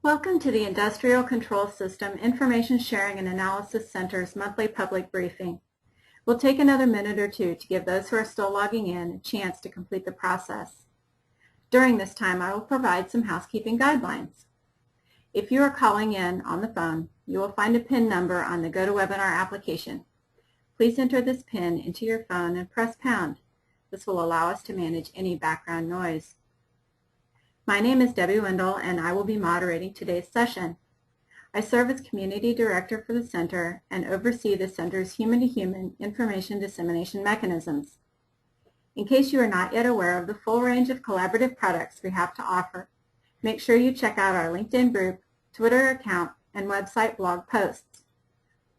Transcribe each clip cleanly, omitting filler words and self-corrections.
Welcome to the Industrial Control System Information Sharing and Analysis Center's monthly public briefing. We'll take another minute or two to give those who are still logging in a chance to complete the process. During this time, I will provide some housekeeping guidelines. If you are calling in on the phone, you will find a PIN number on the GoToWebinar application. Please enter this PIN into your phone and press pound. This will allow us to manage any background noise. My name is Debbie Wendell, and I will be moderating today's session. I serve as Community Director for the Center and oversee the Center's human-to-human information dissemination mechanisms. In case you are not yet aware of the full range of collaborative products we have to offer, make sure you check out our LinkedIn group, Twitter account, and website blog posts.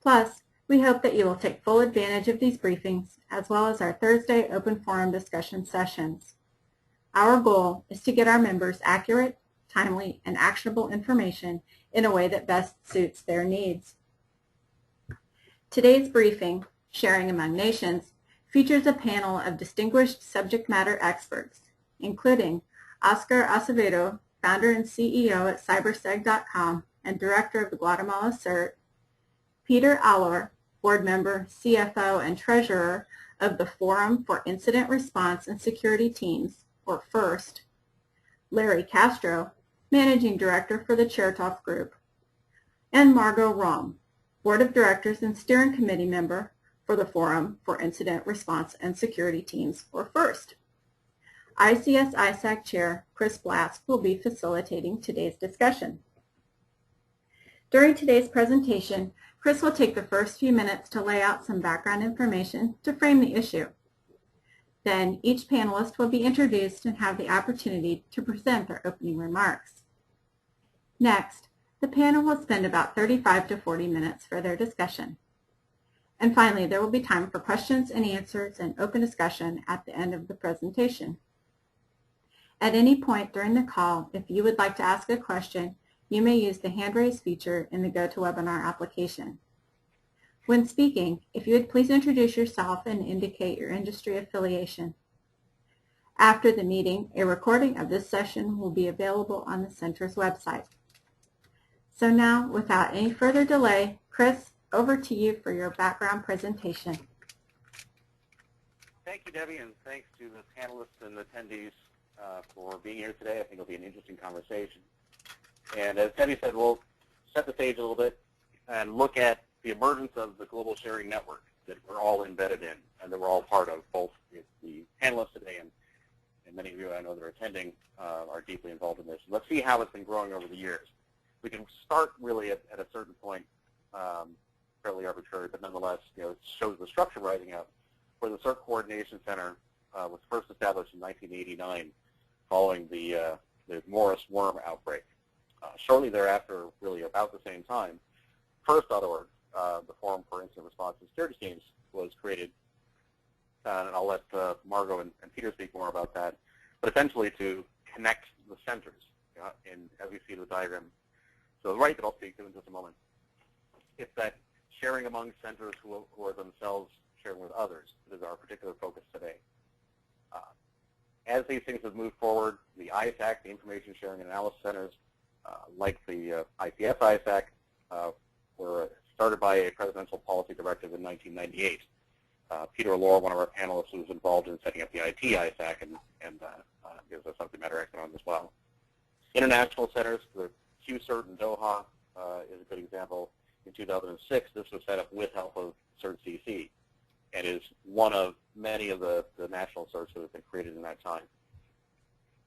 Plus, we hope that you will take full advantage of these briefings, as well as our Thursday open forum discussion sessions. Our goal is to get our members accurate, timely, and actionable information in a way that best suits their needs. Today's briefing, Sharing Among Nations, features a panel of distinguished subject matter experts, including Oscar Acevedo, founder and CEO at cyberseg.com and director of the Guatemala CERT, Peter Allor, board member, CFO, and treasurer of the Forum for Incident Response and Security Teams, or FIRST, Larry Castro, Managing Director for the Chertoff Group, and Margrete Raaum, Board of Directors and Steering Committee member for the Forum for Incident Response and Security Teams, or FIRST. ICS ISAC Chair Chris Blask will be facilitating today's discussion. During today's presentation, Chris will take the first few minutes to lay out some background information to frame the issue. Then each panelist will be introduced and have the opportunity to present their opening remarks. Next, the panel will spend about 35 to 40 minutes for their discussion. And finally, there will be time for questions and answers and open discussion at the end of the presentation. At any point during the call, if you would like to ask a question, you may use the hand raise feature in the GoToWebinar application. When speaking, if you would please introduce yourself and indicate your industry affiliation. After the meeting, a recording of this session will be available on the Center's website. So now, without any further delay, Chris, over to you for your background presentation. Thank you, Debbie, and thanks to the panelists and the attendees for being here today. I think it'll be an interesting conversation. And as Debbie said, we'll set the stage a little bit and look at the emergence of the global sharing network that we're all embedded in and that we're all part of, both the panelists today and many of you I know that are attending are deeply involved in this. Let's see how it's been growing over the years. We can start really at a certain point, fairly arbitrary, but nonetheless, it shows the structure rising up, where the CERT Coordination Center was first established in 1989 following the Morris worm outbreak. Shortly thereafter, really about the same time, FIRST.org, the Forum for Incident Response and Security Teams, was created, and I'll let Margot and Peter speak more about that, but essentially to connect the centers, and as we see the diagram to the right that I'll speak to in just a moment, it's that sharing among centers who are themselves sharing with others that is our particular focus today. As these things have moved forward, the ISAC, the Information Sharing and Analysis Centers, like the ICS ISAC, were started by a presidential policy directive in 1998. Peter Allor, one of our panelists, was involved in setting up the IT ISAC and gives a subject matter expert on as well. International centers, the CERT in Doha is a good example. In 2006, this was set up with help of CERT-CC and is one of many of the national CERTs that have been created in that time.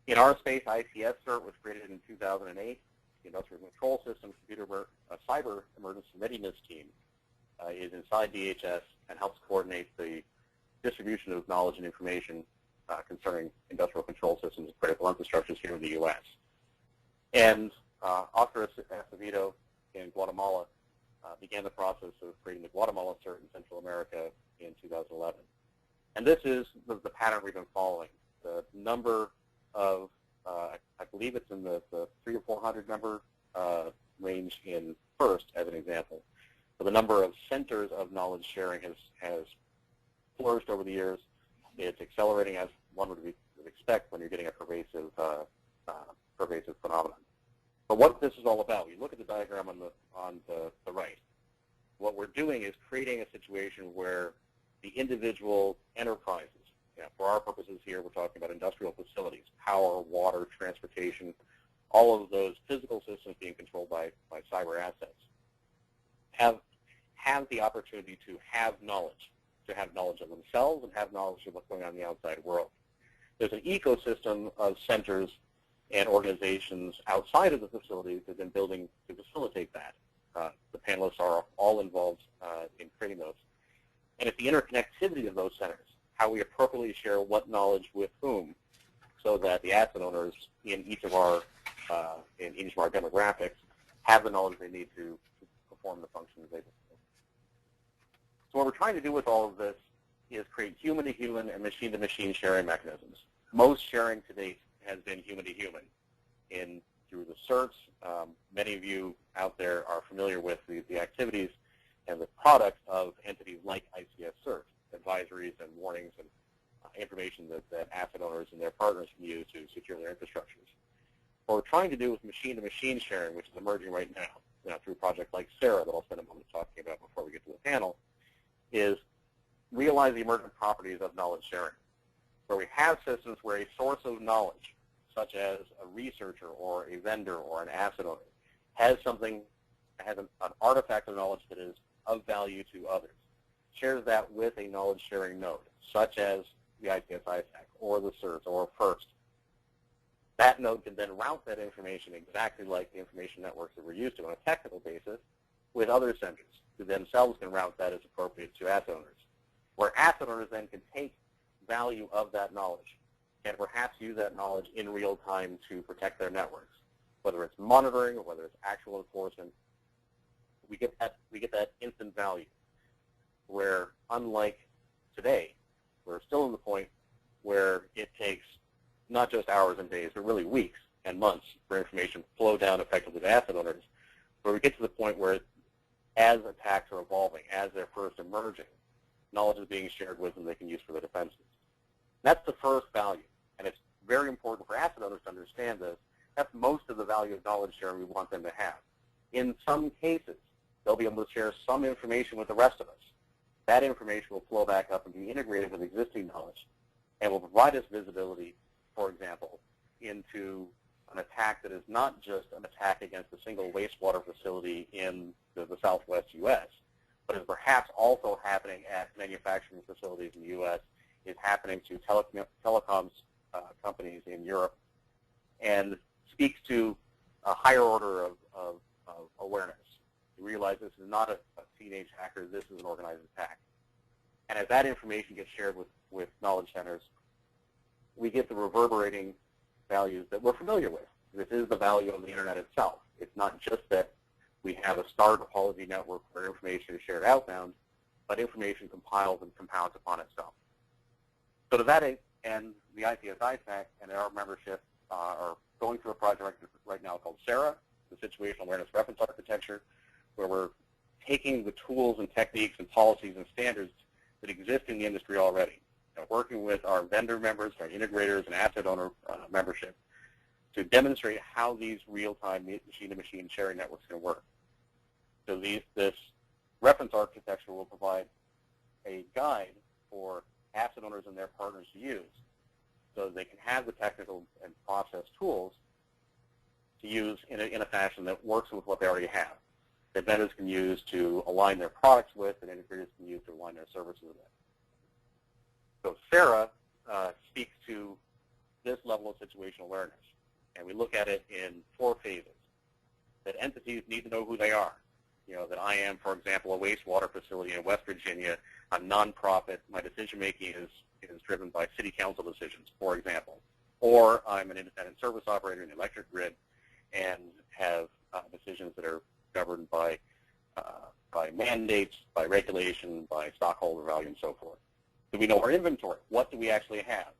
In our space, ICS CERT was created in 2008. The Industrial Control Systems Cyber Emergency Readiness Team is inside DHS and helps coordinate the distribution of knowledge and information concerning industrial control systems and critical infrastructures here in the U.S. And Oscar Acevedo in Guatemala began the process of creating the Guatemala CERT in Central America in 2011. And this is the pattern we've been following. The number of, I believe it's in the 300 or 400 number range in FIRST, as an example. So the number of centers of knowledge sharing has flourished over the years. It's accelerating as one would expect when you're getting a pervasive phenomenon. But what this is all about, you look at the diagram on the right. What we're doing is creating a situation where the individual enterprises, for our purposes here, we're talking about industrial facilities, power, water, transportation, all of those physical systems being controlled by cyber assets, have the opportunity to have knowledge of themselves and have knowledge of what's going on in the outside world. There's an ecosystem of centers and organizations outside of the facilities that have been building to facilitate that. The panelists are all involved in creating those. And it's the interconnectivity of those centers, how we appropriately share what knowledge with whom, so that the asset owners in each of our demographics have the knowledge they need to perform the functions they perform. So what we're trying to do with all of this is create human-to-human and machine-to-machine sharing mechanisms. Most sharing to date has been human-to-human through the CERTs. Many of you out there are familiar with the activities and the products of entities like ICS CERT, advisories and warnings and information that asset owners and their partners can use to secure their infrastructures. What we're trying to do with machine-to-machine sharing, which is emerging right now, through projects like SARA that I'll spend a moment talking about before we get to the panel, is realize the emergent properties of knowledge sharing, where we have systems where a source of knowledge, such as a researcher or a vendor or an asset owner, has an artifact of knowledge that is of value to others, shares that with a knowledge sharing node, such as the ICS ISAC or the CERT or FIRST. That node can then route that information exactly like the information networks that we're used to on a technical basis with other centers who themselves can route that as appropriate to asset owners, where asset owners then can take value of that knowledge and perhaps use that knowledge in real time to protect their networks, whether it's monitoring or whether it's actual enforcement. We get that instant value, where unlike today, we're still in the point where it takes not just hours and days, but really weeks and months for information to flow down effectively to asset owners, where we get to the point where as attacks are evolving, as they're first emerging, knowledge is being shared with them they can use for their defenses. That's the first value, and it's very important for asset owners to understand this. That's most of the value of knowledge sharing we want them to have. In some cases, they'll be able to share some information with the rest of us. That information will flow back up and be integrated with existing knowledge and will provide us visibility, for example, into an attack that is not just an attack against a single wastewater facility in the southwest U.S., but is perhaps also happening at manufacturing facilities in the U.S., is happening to telecoms companies in Europe, and speaks to a higher order of awareness. You realize this is not a teenage hacker, this is an organized attack. And as that information gets shared with knowledge centers, we get the reverberating values that we're familiar with. This is the value of the Internet itself. It's not just that we have a star topology network where information is shared outbound, but information compiles and compounds upon itself. So to that end, the ICS ISAC and our membership are going through a project right now called SARA, the Situational Awareness Reference Architecture, where we're taking the tools and techniques and policies and standards that exist in the industry already, working with our vendor members, our integrators, and asset owner membership to demonstrate how these real-time machine-to-machine sharing networks can work. So this reference architecture will provide a guide for asset owners and their partners to use so they can have the technical and process tools to use in a fashion that works with what they already have, that vendors can use to align their products with and integrators can use to align their services with. So SARA speaks to this level of situational awareness, and we look at it in 4 phases. That entities need to know who they are. That I am, for example, a wastewater facility in West Virginia, a nonprofit. My decision-making is driven by city council decisions, for example. Or I'm an independent service operator in the electric grid and have decisions that are governed by mandates, by regulation, by stockholder value, and so forth. Do we know our inventory? What do we actually have?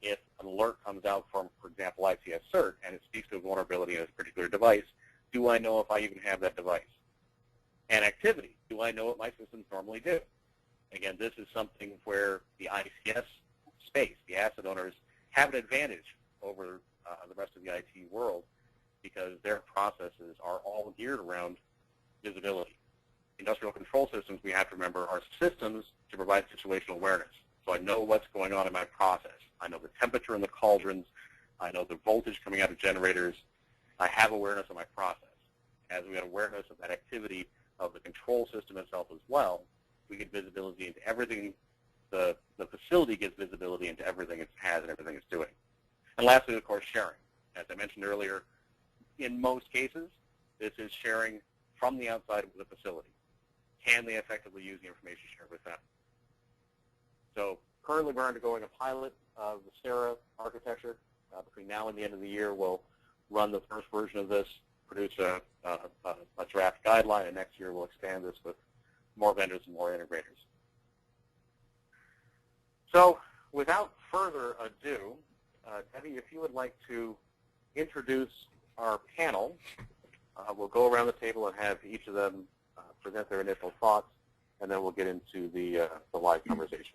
If an alert comes out from, for example, ICS CERT, and it speaks to a vulnerability in a particular device, do I know if I even have that device? And activity, do I know what my systems normally do? Again, this is something where the ICS space, the asset owners, have an advantage over the rest of the IT world, because because their processes are all geared around visibility. Industrial control systems, we have to remember, are systems to provide situational awareness. So I know what's going on in my process. I know the temperature in the cauldrons. I know the voltage coming out of generators. I have awareness of my process. As we have awareness of that activity of the control system itself as well, we get visibility into everything. The facility gets visibility into everything it has and everything it's doing. And lastly, of course, sharing. As I mentioned earlier, in most cases, this is sharing from the outside of the facility. Can they effectively use the information shared with them? So currently we're undergoing a pilot of the SARA architecture. Between now and the end of the year, we'll run the first version of this, produce a draft guideline, and next year we'll expand this with more vendors and more integrators. So without further ado, Debbie, if you would like to introduce our panel, we'll go around the table and have each of them present their initial thoughts, and then we'll get into the live conversation.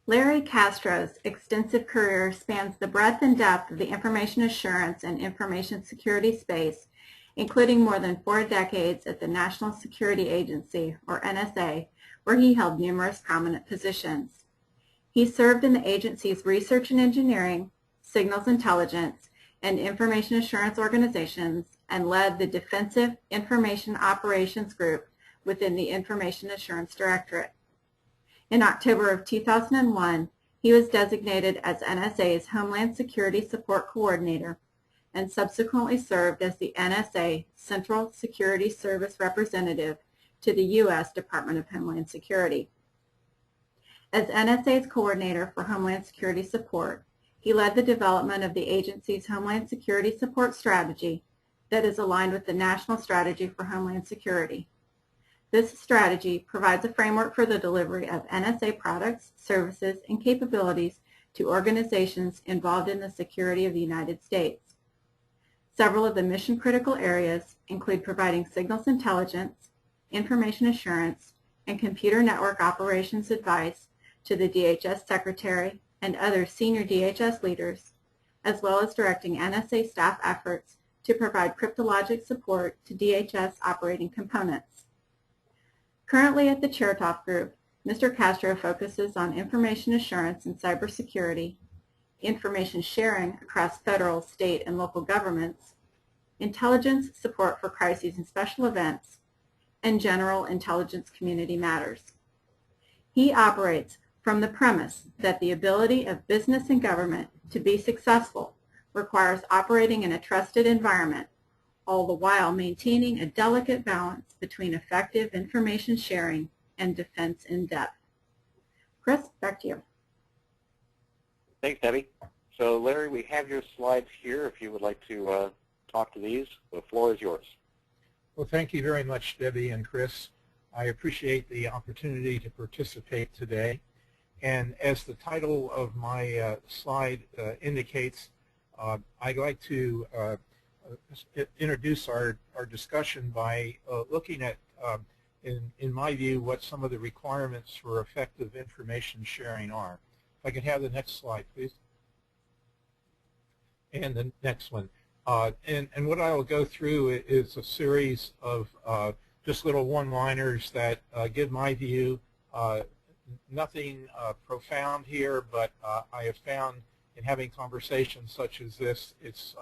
Larry Castro's extensive career spans the breadth and depth of the information assurance and information security space, including more than 4 decades at the National Security Agency, or NSA, where he held numerous prominent positions. He served in the agency's research and engineering, signals intelligence, and information assurance organizations, and led the Defensive Information Operations Group within the Information Assurance Directorate. In October of 2001, he was designated as NSA's Homeland Security Support Coordinator and subsequently served as the NSA Central Security Service Representative to the U.S. Department of Homeland Security. As NSA's Coordinator for Homeland Security Support, he led the development of the agency's Homeland Security Support Strategy that is aligned with the National Strategy for Homeland Security. This strategy provides a framework for the delivery of NSA products, services, and capabilities to organizations involved in the security of the United States. Several of the mission-critical areas include providing signals intelligence, information assurance, and computer network operations advice to the DHS Secretary and other senior DHS leaders, as well as directing NSA staff efforts to provide cryptologic support to DHS operating components. Currently at the Chertoff Group, Mr. Castro focuses on information assurance and cybersecurity, information sharing across federal, state, and local governments, intelligence support for crises and special events, and general intelligence community matters. He operates from the premise that the ability of business and government to be successful requires operating in a trusted environment, all the while maintaining a delicate balance between effective information sharing and defense in depth. Chris, back to you. Thanks, Debbie. So Larry, we have your slides here. If you would like to talk to these, the floor is yours. Well, thank you very much, Debbie and Chris. I appreciate the opportunity to participate today. And as the title of my slide indicates, I'd like to introduce our discussion by looking at, in my view, what some of the requirements for effective information sharing are. If I could have the next slide, please. And the next one. And what I will go through is a series of just little one-liners that give my view. Nothing profound here, but I have found in having conversations such as this, it's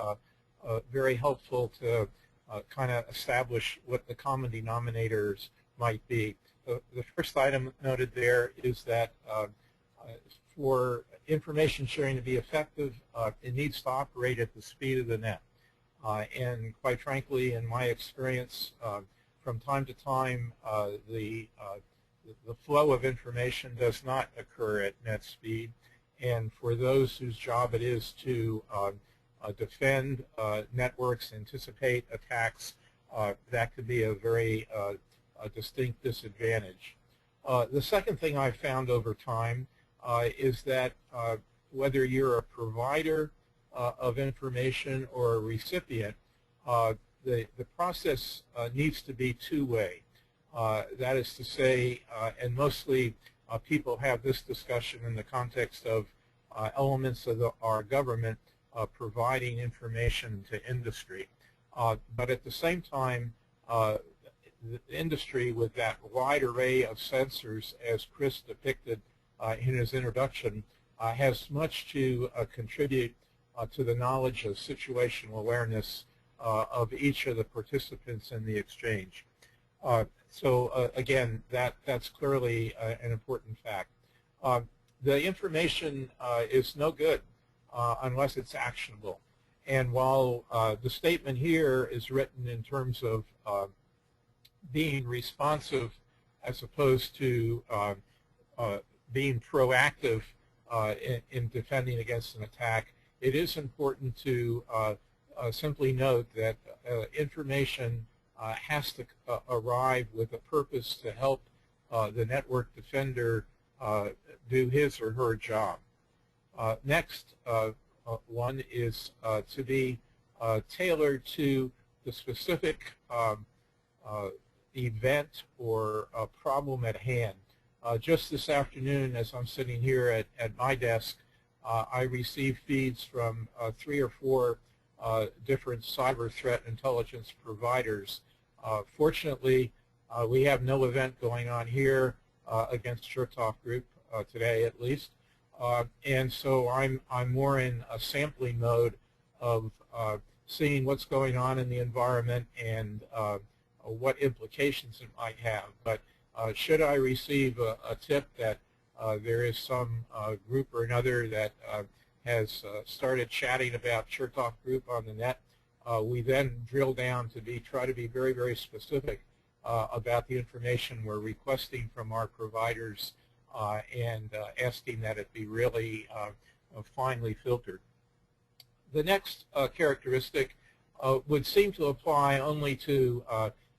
very helpful to kind of establish what the common denominators might be. The first item noted there is that for information sharing to be effective, it needs to operate at the speed of the net. And quite frankly, in my experience, from time to time, the flow of information does not occur at net speed. And for those whose job it is to defend networks, anticipate attacks, that could be a very distinct disadvantage. The second thing I've found over time is that whether you're a provider of information or a recipient, the process needs to be two-way. That is to say, and mostly people have this discussion in the context of elements of our government, providing information to industry. But at the same time, the industry, with that wide array of sensors, as Chris depicted in his introduction, has much to contribute to the knowledge of situational awareness of each of the participants in the exchange. So again, that's clearly an important fact. The information is no good unless it's actionable. And while the statement here is written in terms of being responsive as opposed to being proactive in defending against an attack, it is important to simply note that information has to arrive with a purpose to help the network defender do his or her job. Next one is to be tailored to the specific event or problem at hand. Just this afternoon, as I'm sitting here at my desk, I received feeds from 3 or 4 different cyber threat intelligence providers. Fortunately, we have no event going on here against Chertoff Group today, at least, and so I'm more in a sampling mode of seeing what's going on in the environment and what implications it might have. But should I receive a tip that there is some group or another that has started chatting about Chertoff Group on the net, we then drill down to try to be very, very specific about the information we're requesting from our providers and asking that it be really finely filtered. The next characteristic would seem to apply only to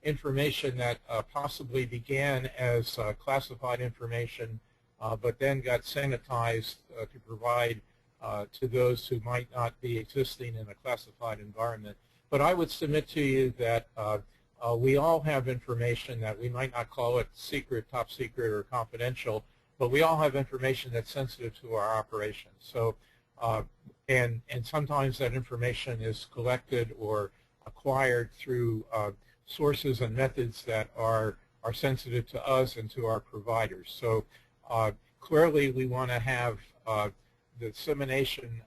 information that possibly began as classified information but then got sanitized to provide to those who might not be existing in a classified environment. But I would submit to you that we all have information that we might not call it secret, top secret, or confidential, but we all have information that's sensitive to our operations. So, and sometimes that information is collected or acquired through sources and methods that are sensitive to us and to our providers. So clearly we want to have the dissemination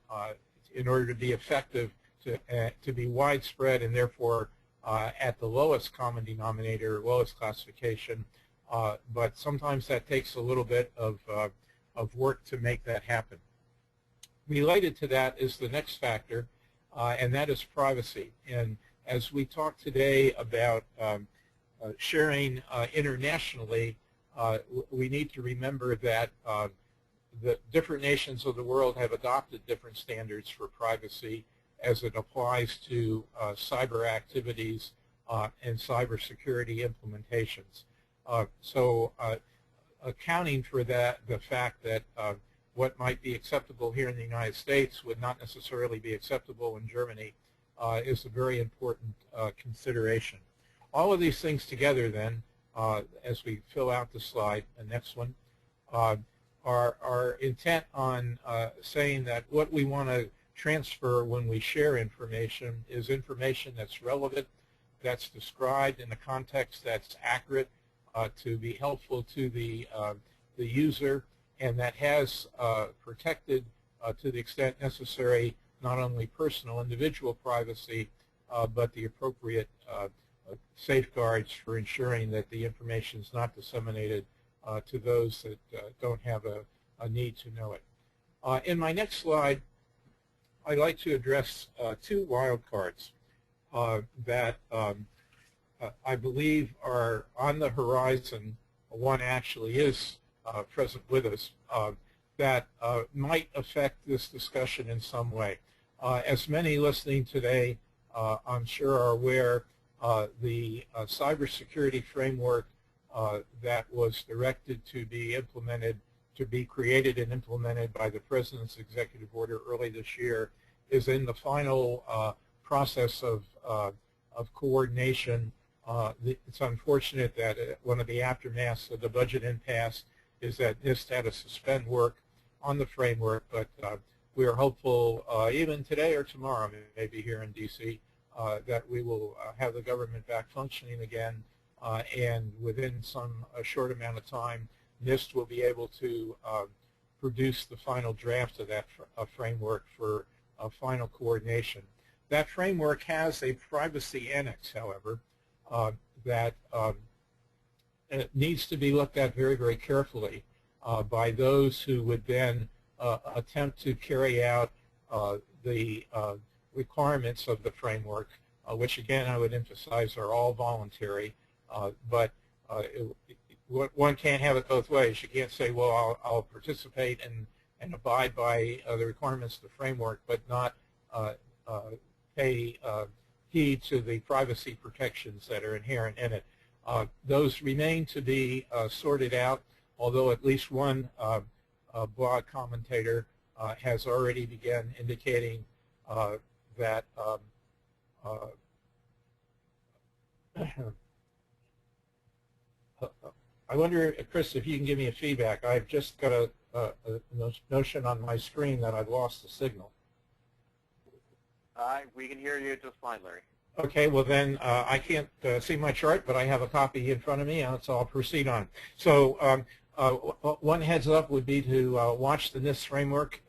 in order to be effective to be widespread and therefore at the lowest common denominator, lowest classification. But sometimes that takes a little bit of work to make that happen. Related to that is the next factor, and that is privacy. And as we talk today about sharing internationally, we need to remember that the different nations of the world have adopted different standards for privacy as it applies to cyber activities and cybersecurity implementations. So accounting for that, the fact that what might be acceptable here in the United States would not necessarily be acceptable in Germany is a very important consideration. All of these things together then, as we fill out the slide, the next one, are intent on saying that what we want to transfer when we share information is information that's relevant, that's described in a context that's accurate, to be helpful to the user, and that has protected to the extent necessary not only personal individual privacy, but the appropriate safeguards for ensuring that the information is not disseminated to those that don't have a need to know it. In my next slide, I'd like to address 2 wildcards that I believe are on the horizon. One actually is present with us that might affect this discussion in some way. As many listening today, I'm sure are aware, the cybersecurity framework that was directed to be implemented, to be created and implemented by the President's executive order early this year, is in the final process of coordination. It's unfortunate that one of the aftermaths of the budget impasse is that NIST had to suspend work on the framework, but we are hopeful even today or tomorrow, maybe here in D.C., that we will have the government back functioning again, and within a short amount of time, NIST will be able to produce the final draft of that framework for final coordination. That framework has a privacy annex, however, that needs to be looked at very, very carefully by those who would then attempt to carry out the requirements of the framework, which again I would emphasize are all voluntary, but one can't have it both ways. You can't say, well, I'll participate and abide by the requirements of the framework, but not pay heed to the privacy protections that are inherent in it. Those remain to be sorted out, although at least one blog commentator has already begun indicating that I wonder, Chris, if you can give me a feedback. I've just got a notion on my screen that I've lost the signal. We can hear you just fine, Larry. Okay, well then I can't see my chart, but I have a copy in front of me, so I'll proceed on. So one heads up would be to watch the NIST framework,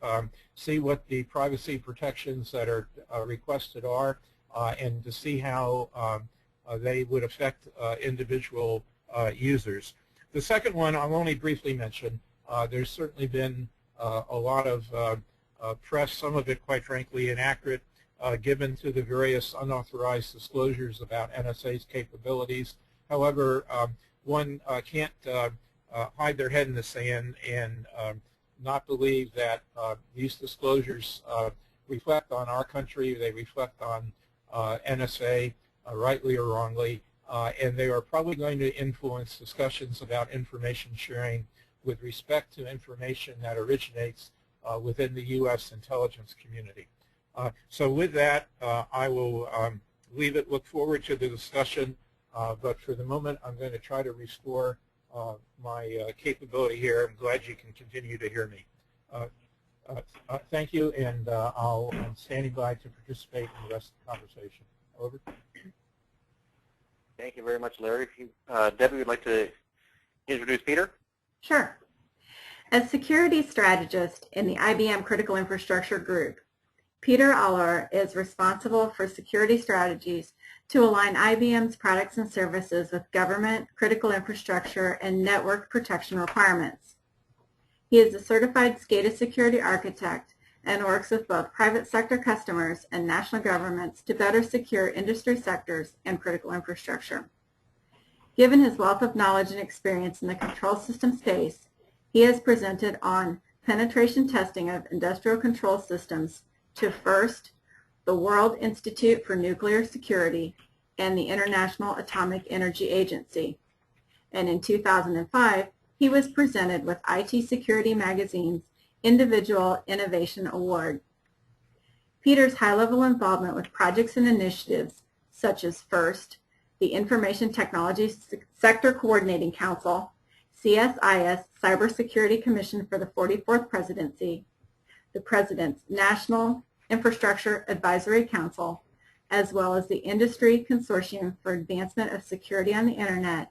see what the privacy protections that are requested are, and to see how they would affect individual users. The second one I'll only briefly mention. There's certainly been a lot of press, some of it quite frankly inaccurate, given to the various unauthorized disclosures about NSA's capabilities. However, one can't hide their head in the sand and not believe that these disclosures reflect on our country, they reflect on NSA, rightly or wrongly, and they are probably going to influence discussions about information sharing with respect to information that originates within the U.S. intelligence community. So with that, I will leave it, look forward to the discussion, but for the moment I'm going to try to restore my capability here. I'm glad you can continue to hear me. Thank you, and I'm standing by to participate in the rest of the conversation. Over. Thank you very much, Larry. Debbie would like to introduce Peter. Sure. As security strategist in the IBM Critical Infrastructure Group, Peter Allor is responsible for security strategies to align IBM's products and services with government, critical infrastructure, and network protection requirements. He is a certified SCADA security architect and works with both private sector customers and national governments to better secure industry sectors and critical infrastructure. Given his wealth of knowledge and experience in the control system space, he has presented on penetration testing of industrial control systems to FIRST, the World Institute for Nuclear Security, and the International Atomic Energy Agency. And in 2005, he was presented with IT Security Magazine's Individual Innovation Award. Peter's high-level involvement with projects and initiatives such as FIRST, the Information Technology Sector Coordinating Council, CSIS Cybersecurity Commission for the 44th Presidency, the President's National Infrastructure Advisory Council, as well as the Industry Consortium for Advancement of Security on the Internet,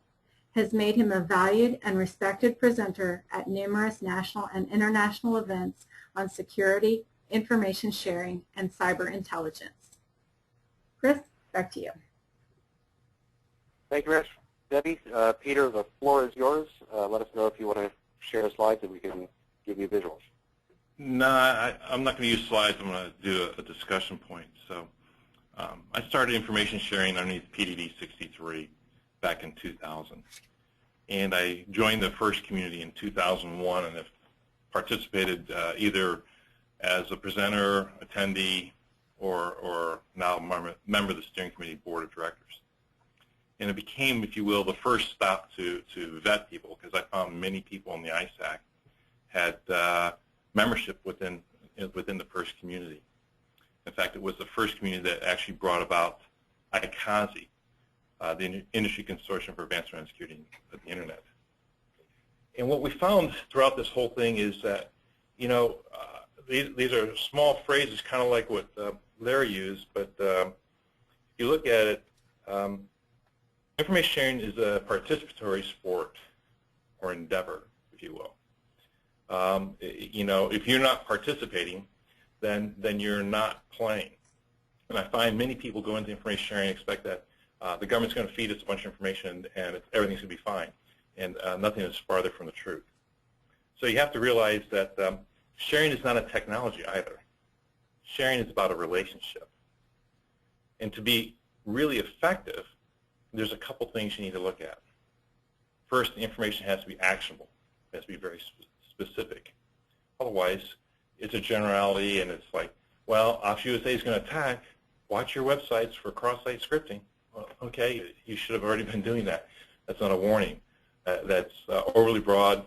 has made him a valued and respected presenter at numerous national and international events on security, information sharing, and cyber intelligence. Chris, back to you. Thank you very much, Debbie. Peter, the floor is yours. Let us know if you want to share slides and we can give you visuals. No, I'm not going to use slides. I'm going to do a discussion point. So I started information sharing underneath PDD 63 back in 2000. And I joined the FIRST community in 2001 and have participated either as a presenter, attendee, or now member of the steering committee board of directors. And it became, if you will, the first stop to vet people, because I found many people in the ISAC had membership within the FIRST community. In fact, it was the FIRST community that actually brought about ICONSI, the Industry Consortium for Advancement and Security of the Internet. And what we found throughout this whole thing is that, you know, these are small phrases, kind of like what Larry used, but if you look at it, information sharing is a participatory sport or endeavor, if you will. If you're not participating, then you're not playing. And I find many people go into information sharing and expect that the government's going to feed us a bunch of information and everything's going to be fine. And nothing is farther from the truth. So you have to realize that sharing is not a technology either. Sharing is about a relationship. And to be really effective, there's a couple things you need to look at. First, the information has to be actionable. It has to be very specific. Otherwise, it's a generality, and it's like, well, OpsUSA is going to attack. Watch your websites for cross-site scripting. Well, okay, you should have already been doing that. That's not a warning. That's overly broad,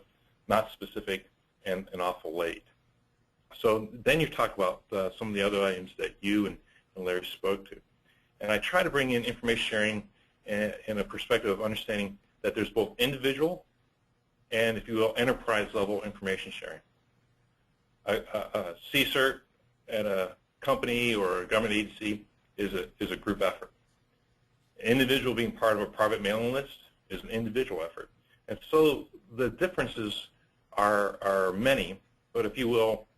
not specific, and awful late. So then you talk about some of the other items that you and Larry spoke to. And I try to bring in information sharing in a perspective of understanding that there's both individual and, if you will, enterprise-level information sharing. A CERT at a company or a government agency is a group effort. An individual being part of a private mailing list is an individual effort. And so the differences are many, but if you will,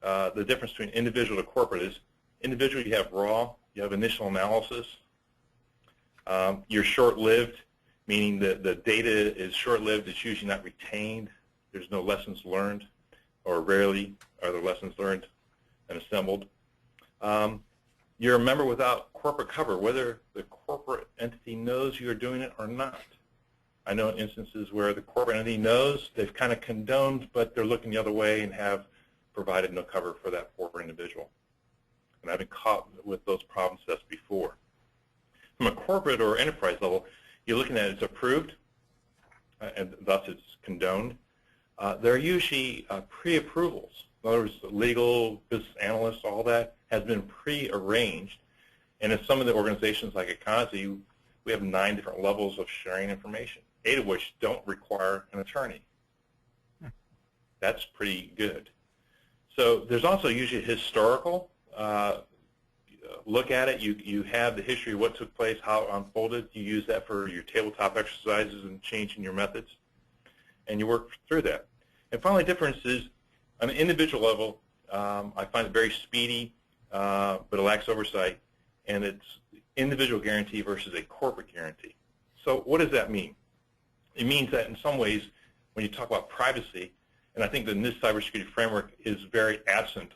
the difference between individual to corporate is individual, you have raw, you have initial analysis. You're short-lived, meaning the data is short-lived, it's usually not retained, there's no lessons learned, or rarely are there lessons learned and assembled. You're a member without corporate cover, whether the corporate entity knows you're doing it or not. I know instances where the corporate entity knows, they've kind of condoned, but they're looking the other way and have provided no cover for that corporate individual. And I've been caught with those problem sets before. From a corporate or enterprise level, you're looking at it's approved, and thus it's condoned. There are usually pre-approvals. In other words, legal, business analysts, all that has been pre-arranged. And in some of the organizations like economies, we have 9 different levels of sharing information, 8 of which don't require an attorney. That's pretty good. So there's also usually a historical look at it. You have the history of what took place, how it unfolded. You use that for your tabletop exercises and changing your methods, and you work through that. And finally, difference is on an individual level, I find it very speedy, but it lacks oversight, and it's individual guarantee versus a corporate guarantee. So what does that mean? It means that in some ways, when you talk about privacy, and I think the NIST cybersecurity framework is very absent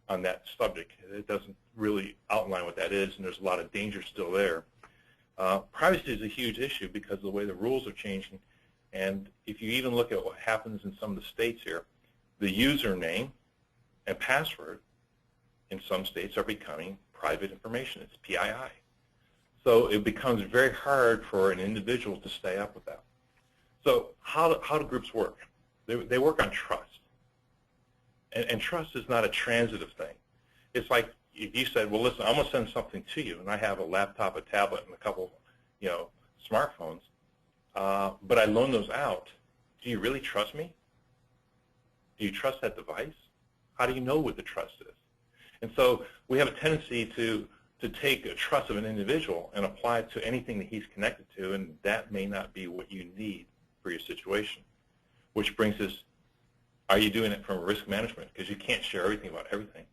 on that subject. It doesn't really outline what that is, and there's a lot of danger still there. Privacy is a huge issue because of the way the rules are changing. And if you even look at what happens in some of the states here, the username and password in some states are becoming private information. It's PII. So it becomes very hard for an individual to stay up with that. So how do groups work? They work on trust. And trust is not a transitive thing. It's like if you said, well, listen, I'm going to send something to you, and I have a laptop, a tablet, and a couple, smartphones, but I loan those out. Do you really trust me? Do you trust that device? How do you know what the trust is? And so we have a tendency to take a trust of an individual and apply it to anything that he's connected to, and that may not be what you need for your situation, which brings us, are you doing it from risk management? Because you can't share everything about everything.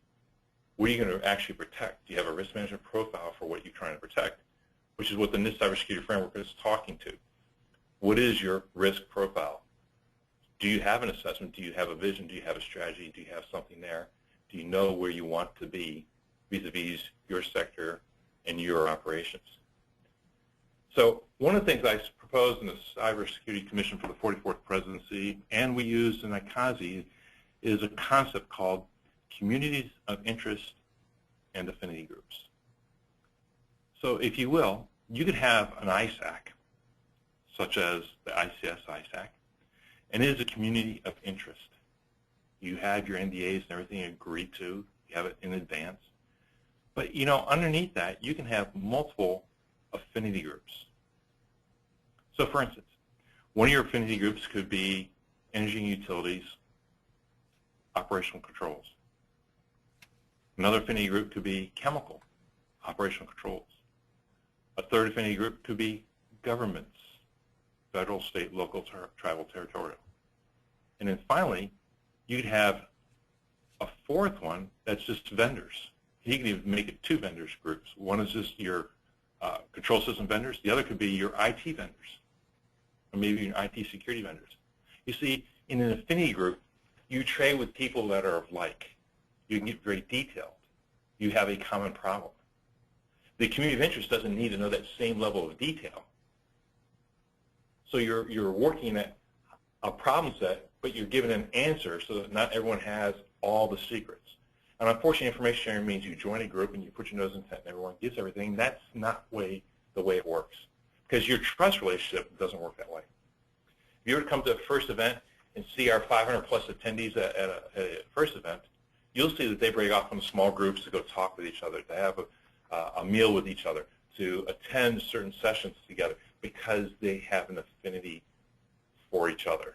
What are you going to actually protect? Do you have a risk management profile for what you're trying to protect, which is what the NIST cybersecurity framework is talking to. What is your risk profile? Do you have an assessment? Do you have a vision? Do you have a strategy? Do you have something there? Do you know where you want to be vis-a-vis your sector and your operations? So one of the things I proposed in the Cybersecurity Commission for the 44th Presidency, and we used in ICASI, is a concept called communities of interest and affinity groups. So if you will, you could have an ISAC, such as the ICS ISAC, and it is a community of interest. You have your NDAs and everything agreed to. You have it in advance. But, underneath that, you can have multiple affinity groups. So, for instance, one of your affinity groups could be energy and utilities, operational controls. Another affinity group could be chemical, operational controls. A third affinity group could be governments, federal, state, local, tribal, territorial. And then finally, you'd have a fourth one that's just vendors. You can even make it two vendors groups. One is just your control system vendors. The other could be your IT vendors, or maybe your IT security vendors. You see, in an affinity group, you trade with people that are of like. You can get very detailed. You have a common problem. The community of interest doesn't need to know that same level of detail. So you're working at a problem set, but you're given an answer so that not everyone has all the secrets. And unfortunately, information sharing means you join a group and you put your nose in the tent and everyone gives everything. That's not the way it works, because your trust relationship doesn't work that way. If you were to come to a FIRST event and see our 500 plus attendees at a FIRST event, you'll see that they break off into small groups to go talk with each other, to have a meal with each other, to attend certain sessions together, because they have an affinity for each other.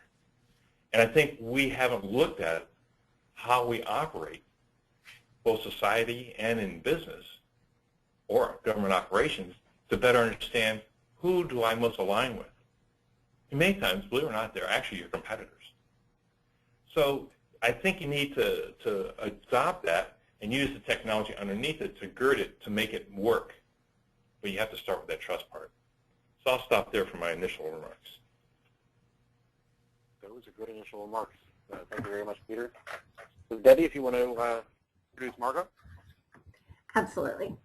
And I think we haven't looked at how we operate, both society and in business or government operations, to better understand who do I most align with. And many times, believe it or not, they're actually your competitors. So I think you need to adopt that and use the technology underneath it to gird it to make it work. But you have to start with that trust part. So I'll stop there for my initial remarks. Those are good initial remarks. Thank you very much, Peter. So Debbie, if you want to introduce Margot. Absolutely.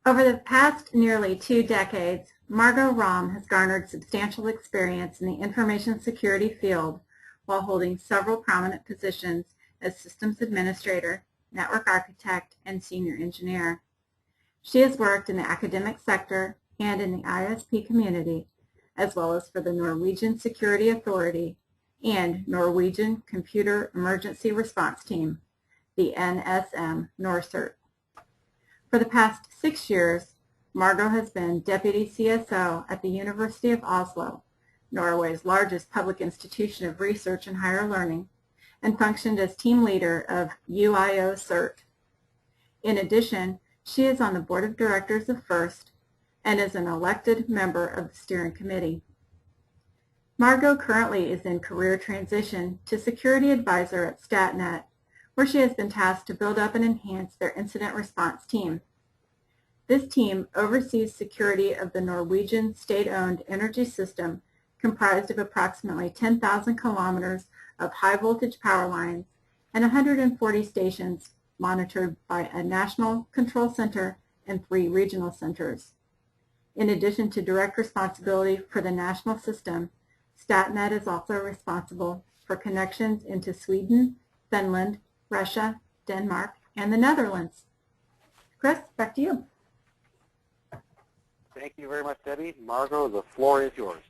Over the past nearly 2 decades, Margrete Raaum has garnered substantial experience in the information security field while holding several prominent positions as systems administrator, network architect, and senior engineer. She has worked in the academic sector and in the ISP community, as well as for the Norwegian Security Authority and Norwegian Computer Emergency Response Team, the NSM CERT. For the past 6 years, Margot has been Deputy CSO at the University of Oslo, Norway's largest public institution of research and higher learning, and functioned as team leader of UIO CERT. In addition, she is on the board of directors of FIRST and is an elected member of the steering committee. Margot currently is in career transition to security advisor at StatNet, where she has been tasked to build up and enhance their incident response team. This team oversees security of the Norwegian state-owned energy system, comprised of approximately 10,000 kilometers of high-voltage power lines and 140 stations monitored by a national control center and 3 regional centers. In addition to direct responsibility for the national system, StatNet is also responsible for connections into Sweden, Finland, Russia, Denmark, and the Netherlands. Chris, back to you. Thank you very much, Debbie. Margot, the floor is yours.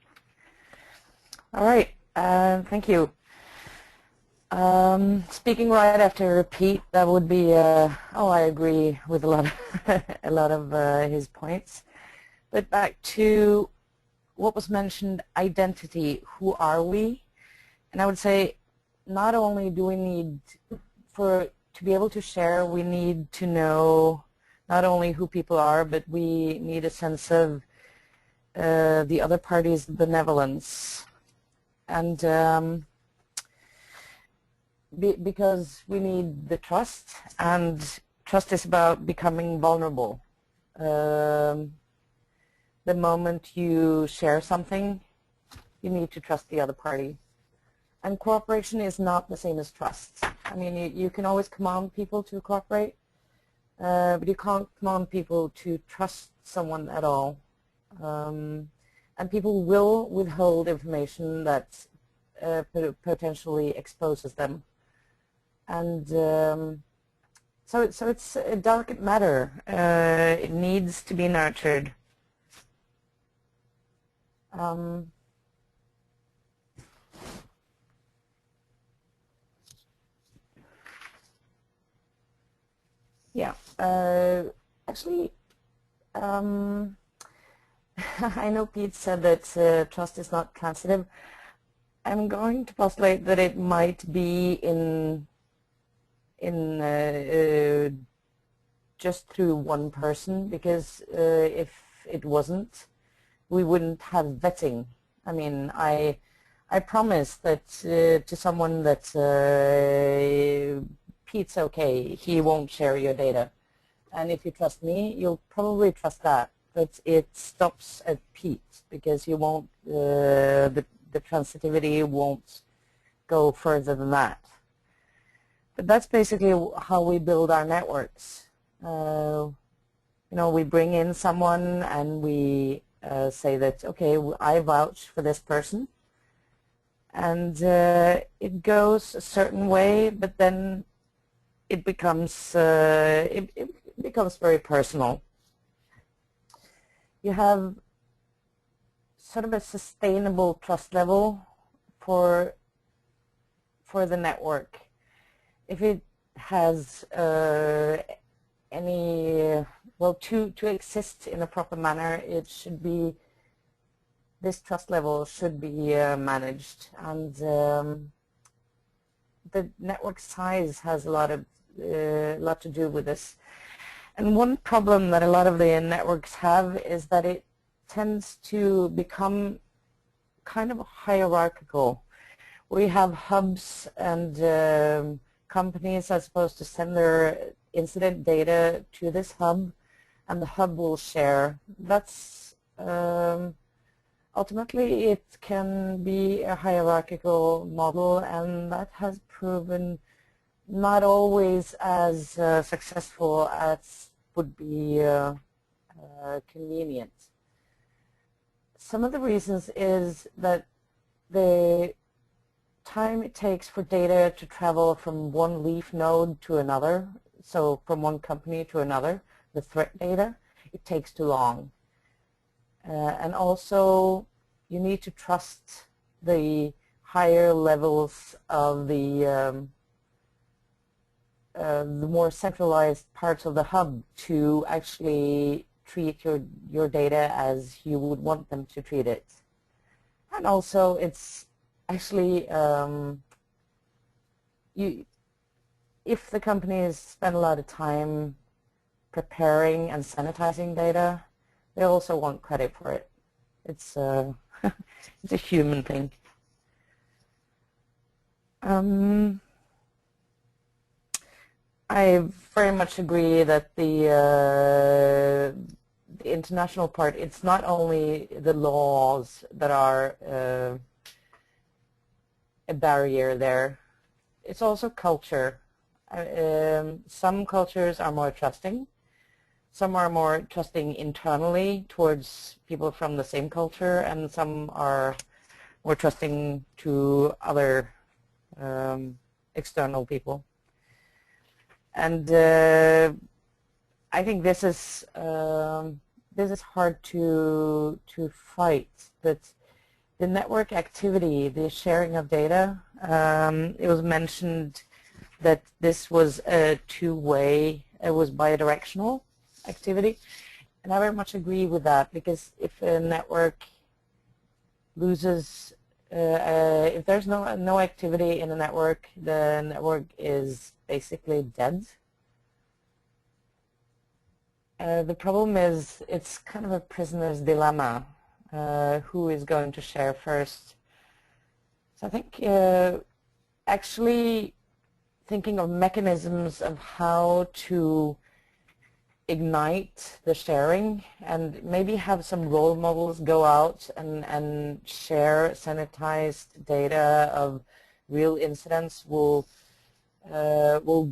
All right. Thank you. Speaking right after Pete, that would be, I agree with a lot of his points. But back to what was mentioned, identity. Who are we? And I would say not only do we need, to be able to share, we need to know not only who people are, but we need a sense of the other party's benevolence. And because we need the trust, and trust is about becoming vulnerable. The moment you share something, you need to trust the other party. And cooperation is not the same as trust. I mean, you can always command people to cooperate, but you can't command people to trust someone at all. And people will withhold information that potentially exposes them. And so it's a delicate matter. It needs to be nurtured. Yeah, actually, I know Pete said that trust is not transitive. I'm going to postulate that it might be in in just through one person, because if it wasn't, we wouldn't have vetting. I mean, I promise that to someone that Pete's okay, he won't share your data. And if you trust me, you'll probably trust that. But it stops at Pete, because you won't, the transitivity won't go further than that. But that's basically how we build our networks. You know, we bring in someone and we say that, okay, I vouch for this person. And it goes a certain way, but then it becomes it becomes very personal. You have sort of a sustainable trust level for the network. If it has any, well, to exist in a proper manner, it should be, this trust level should be managed, and the network size has a lot to do with this. And one problem that a lot of the networks have is that it tends to become kind of hierarchical. We have hubs, and companies are supposed to send their incident data to this hub, and the hub will share. That's ultimately, it can be a hierarchical model, and that has proven not always as successful as would be convenient. Some of the reasons is that the time it takes for data to travel from one leaf node to another, so from one company to another, the threat data, it takes too long. And also, you need to trust the higher levels of the more centralized parts of the hub to actually treat your data as you would want them to treat it. And also, it's actually, if the companies spend a lot of time preparing and sanitizing data, they also want credit for it. It's it's a human thing. I very much agree that the international part, it's not only the laws that are a barrier there, it's also culture. Some cultures are more trusting. Some are more trusting internally towards people from the same culture, and some are more trusting to other external people. And I think this is hard to fight. But the network activity, the sharing of data, it was mentioned that this was a two-way, it was bidirectional activity, and I very much agree with that, because if a network loses, if there's no activity in a network, the network is basically dead. The problem is, it's kind of a prisoner's dilemma. Who is going to share first? So I think actually thinking of mechanisms of how to ignite the sharing, and maybe have some role models go out and share sanitized data of real incidents will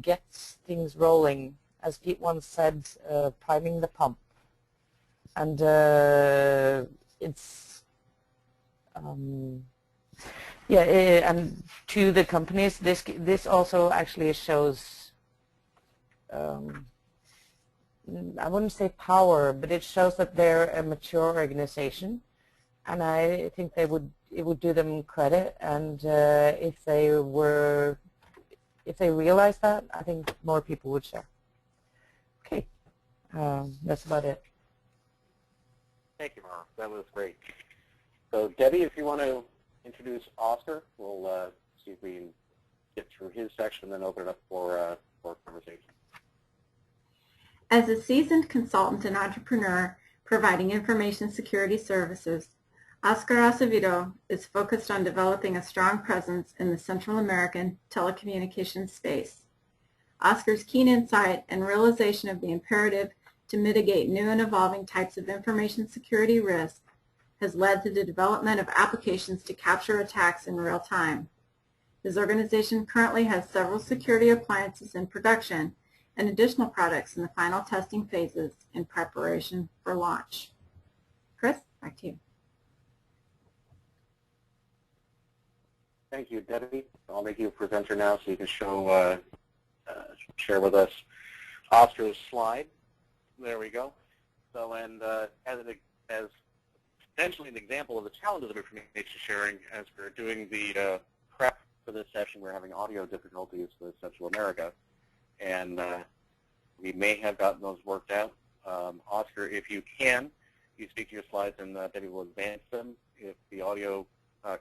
get things rolling. As Pete once said, priming the pump. And it's yeah, and to the companies, this also actually shows, I wouldn't say power, but it shows that they're a mature organization, and I think it would do them credit. And if they realize that, I think more people would share. Okay, that's about it. Thank you, Mara. That was great. So Debbie, if you want to introduce Oscar, we'll see if we can get through his section and then open it up for for conversation. As a seasoned consultant and entrepreneur providing information security services, Oscar Acevedo is focused on developing a strong presence in the Central American telecommunications space. Oscar's keen insight and realization of the imperative to mitigate new and evolving types of information security risk has led to the development of applications to capture attacks in real time. His organization currently has several security appliances in production and additional products in the final testing phases in preparation for launch. Chris, back to you. Thank you, Debbie. I'll make you a presenter now so you can show, share with us Oscar's slide. There we go. So, and as potentially an example of the challenges of information sharing, as we're doing the prep for this session, we're having audio difficulties with Central America, and we may have gotten those worked out. Oscar, if you can, you speak to your slides, and Debbie will advance them. If the audio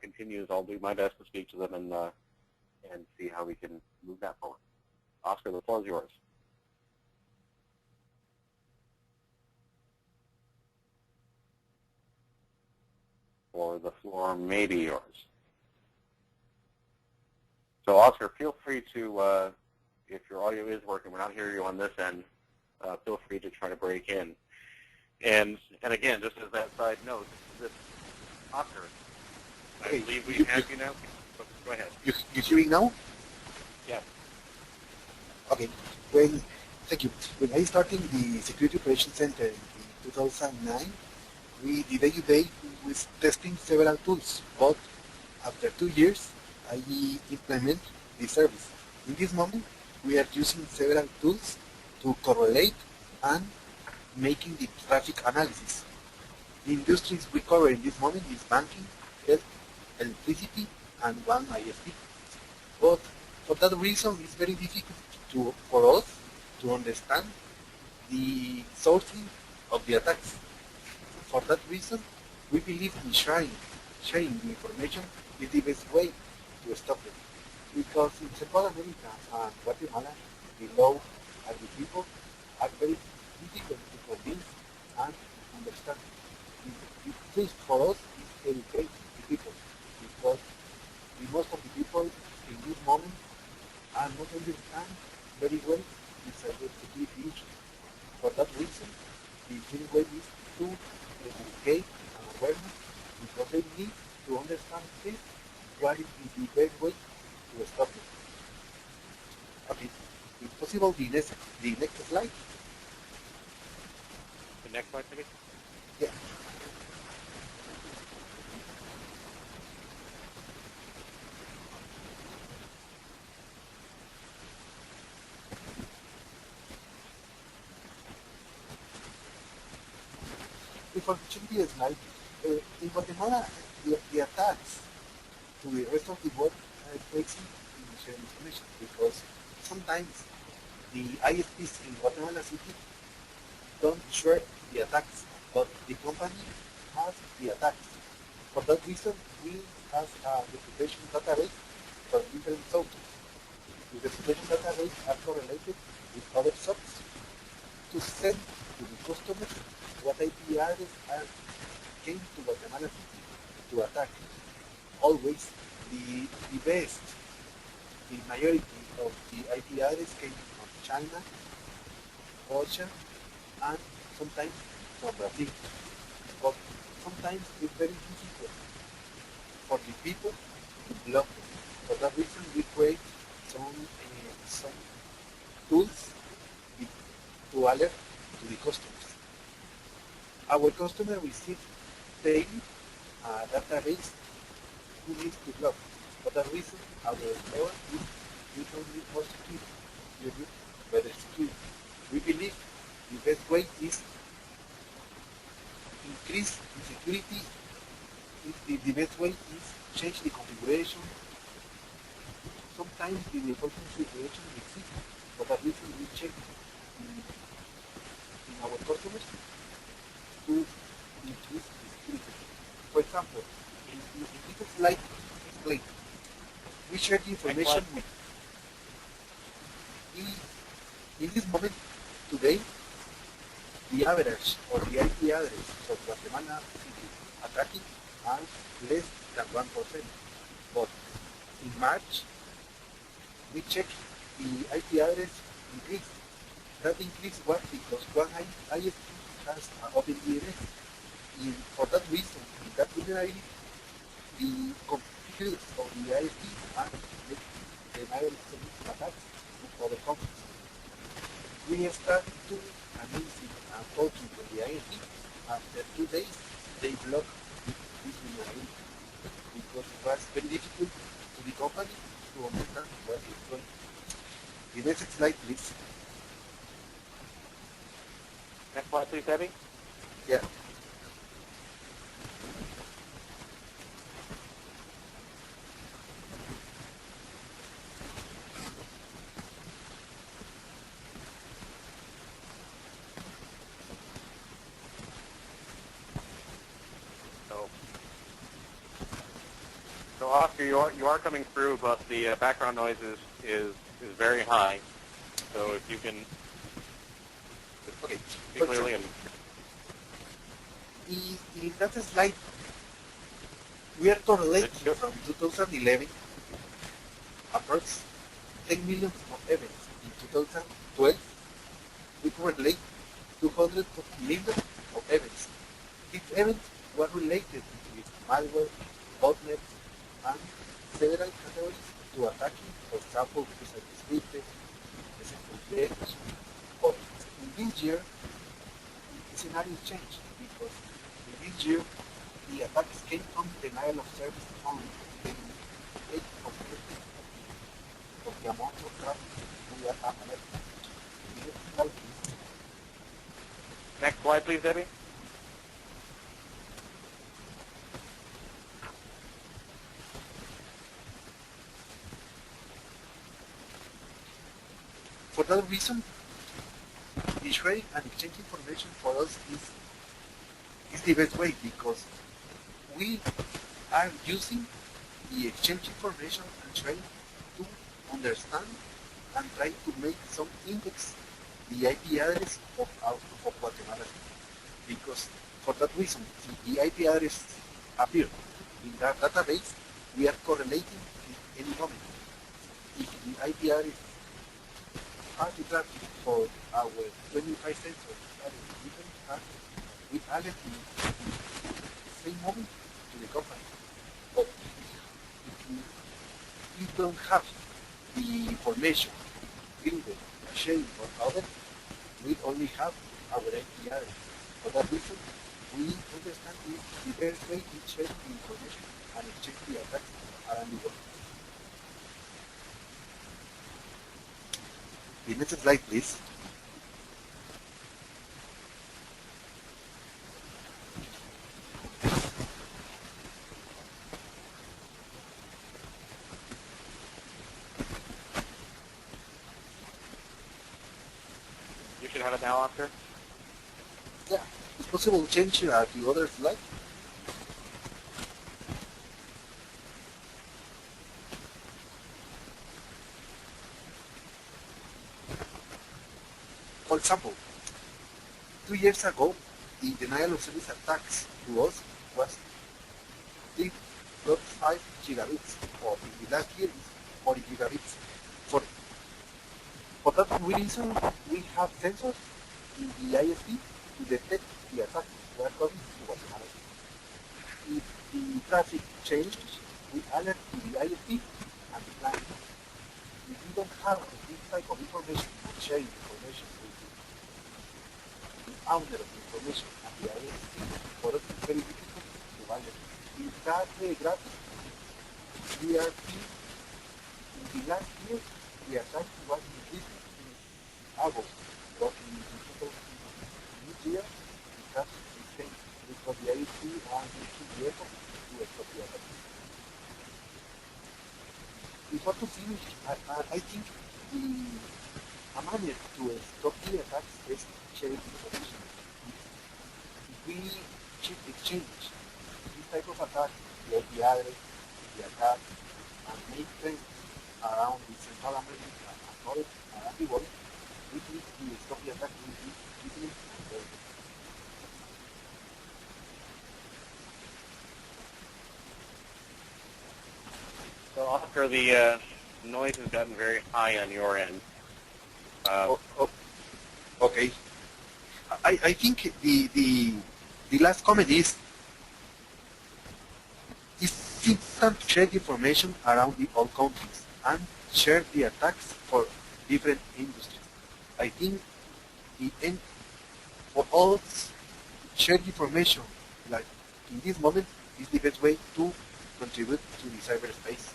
continues, I'll do my best to speak to them and see how we can move that forward. Oscar, the floor is yours. Or the floor may be yours. So Oscar, feel free to, if your audio is working, we're not hearing you on this end, feel free to try to break in. And again, just as that side note, this Oscar, I believe we have you now. Go ahead. You hear me now? Yes. Okay. Thank you. When I started the Security Operations Center in 2009, we day-to-day was testing several tools, but after 2 years, I implement the service. In this moment, we are using several tools to correlate and making the traffic analysis. The industries we cover in this moment is banking, health, electricity, and one ISP. But for that reason, it's very difficult for us to understand the sourcing of the attacks. For that reason, we believe in sharing the information is the best way to stop it. Because in Central America and Guatemala, the law and the people are very difficult to convince and understand. The first for us is educate the people, because most of the people in this moment are not understand very well the cybersecurity issues. For that reason, the best way is to educate and awareness, because they need to understand this, what is the best way to stop it. Okay, if possible, the next slide. The next slide, maybe? Yeah. Before changing the slide, in Guatemala, the attacks to the rest of the world are facing in sharing information, because sometimes the ISPs in Guatemala City don't share the attacks, but the company has the attacks. For that reason, we have a reputation database for different sources. The reputation database are correlated with other sources to send to the customers what IP address came to Guatemala City to attack. Always the best, the majority of the IP address came from China, Russia, and sometimes from Brazil. But sometimes it's very difficult for the people to block them. For that reason, we create some tools to alert to the customers. Our customer receives daily a database who needs to block. For that reason, our level is usually more security, better security. We believe the best way is increase the security. The best way is change the configuration. Sometimes the default configuration exists. For that reason, we check in our customers to increase the security. For example, in this slide explain, we share the information with In this moment, today, the average or the IP address for Guatemala City attacking are less than 1%. But in March, we checked the IP address increase. That increase was because one ISP has an open DNS. And for that reason, in that vulnerability, the computers of the ISP are denial of service attacks to other companies. We started to analyzing and talking with the ISP. After 2 days, they blocked this vulnerability because it was very difficult to the company to understand what is going on. The next slide, please. Next slide, please, Debbie. Yeah. So Oscar, you are coming through, but the background noise is very high. So if you can Okay. speak clearly and In that slide, we are correlating from 2011 approx 10 million of events. In 2012, we correlate 200 million of events. These events were related with malware, botnets, and several categories to attacking, for example, scripted, players. But in this year, the scenario changed because in this year, the attacks came from denial of service only. 8% of the amount of traffic we are analyzing. next slide, please, Debbie. For that reason, the sharing and exchange information for us is the best way because we are using the exchange information and sharing to understand and try to make some index the IP address of Guatemala. Because for that reason, if the IP address appear in that database, we are correlating in any moment. If the IP address party traffic for our 25 sensors are in different parts, we alert in the same moment to the company. But if you don't have the information building, sharing or other, we only have our IP address. For that reason, we understand the best way to share the information and check the attacks around the world. The next slide, please. You should have it now, Oscar. Yeah, it's possible to change the other slide. For example, 2 years ago, the denial of service attacks to us was 3.5 gigabits, or in the last year is 40 gigabits. For that reason, we have sensors in the ISP to detect the attacks that are coming to Guatemala. If the traffic changes, we alert to the ISP and the client. If you don't have this type of information and sharing information with the owner of the information and the ISP, for us it's very difficult to alert. In that graphic, we are seeing in the last year, the attack was increasing in August, but in this year, it has changed because the ISP are using the effort to stop the attack. Before to finish, I think a manner to stop the attacks is sharing information. If we exchange this type of attack, the IP address, the attack, and make friends around the Central America and others around the world, briefly to stop the attack? Briefly? So, Oscar, the noise has gotten very high on your end. Okay. I think the last comment is it's important to share the information around all countries and share the attacks for different industries. I think the end for all share the information like in this moment is the best way to contribute to the cyberspace.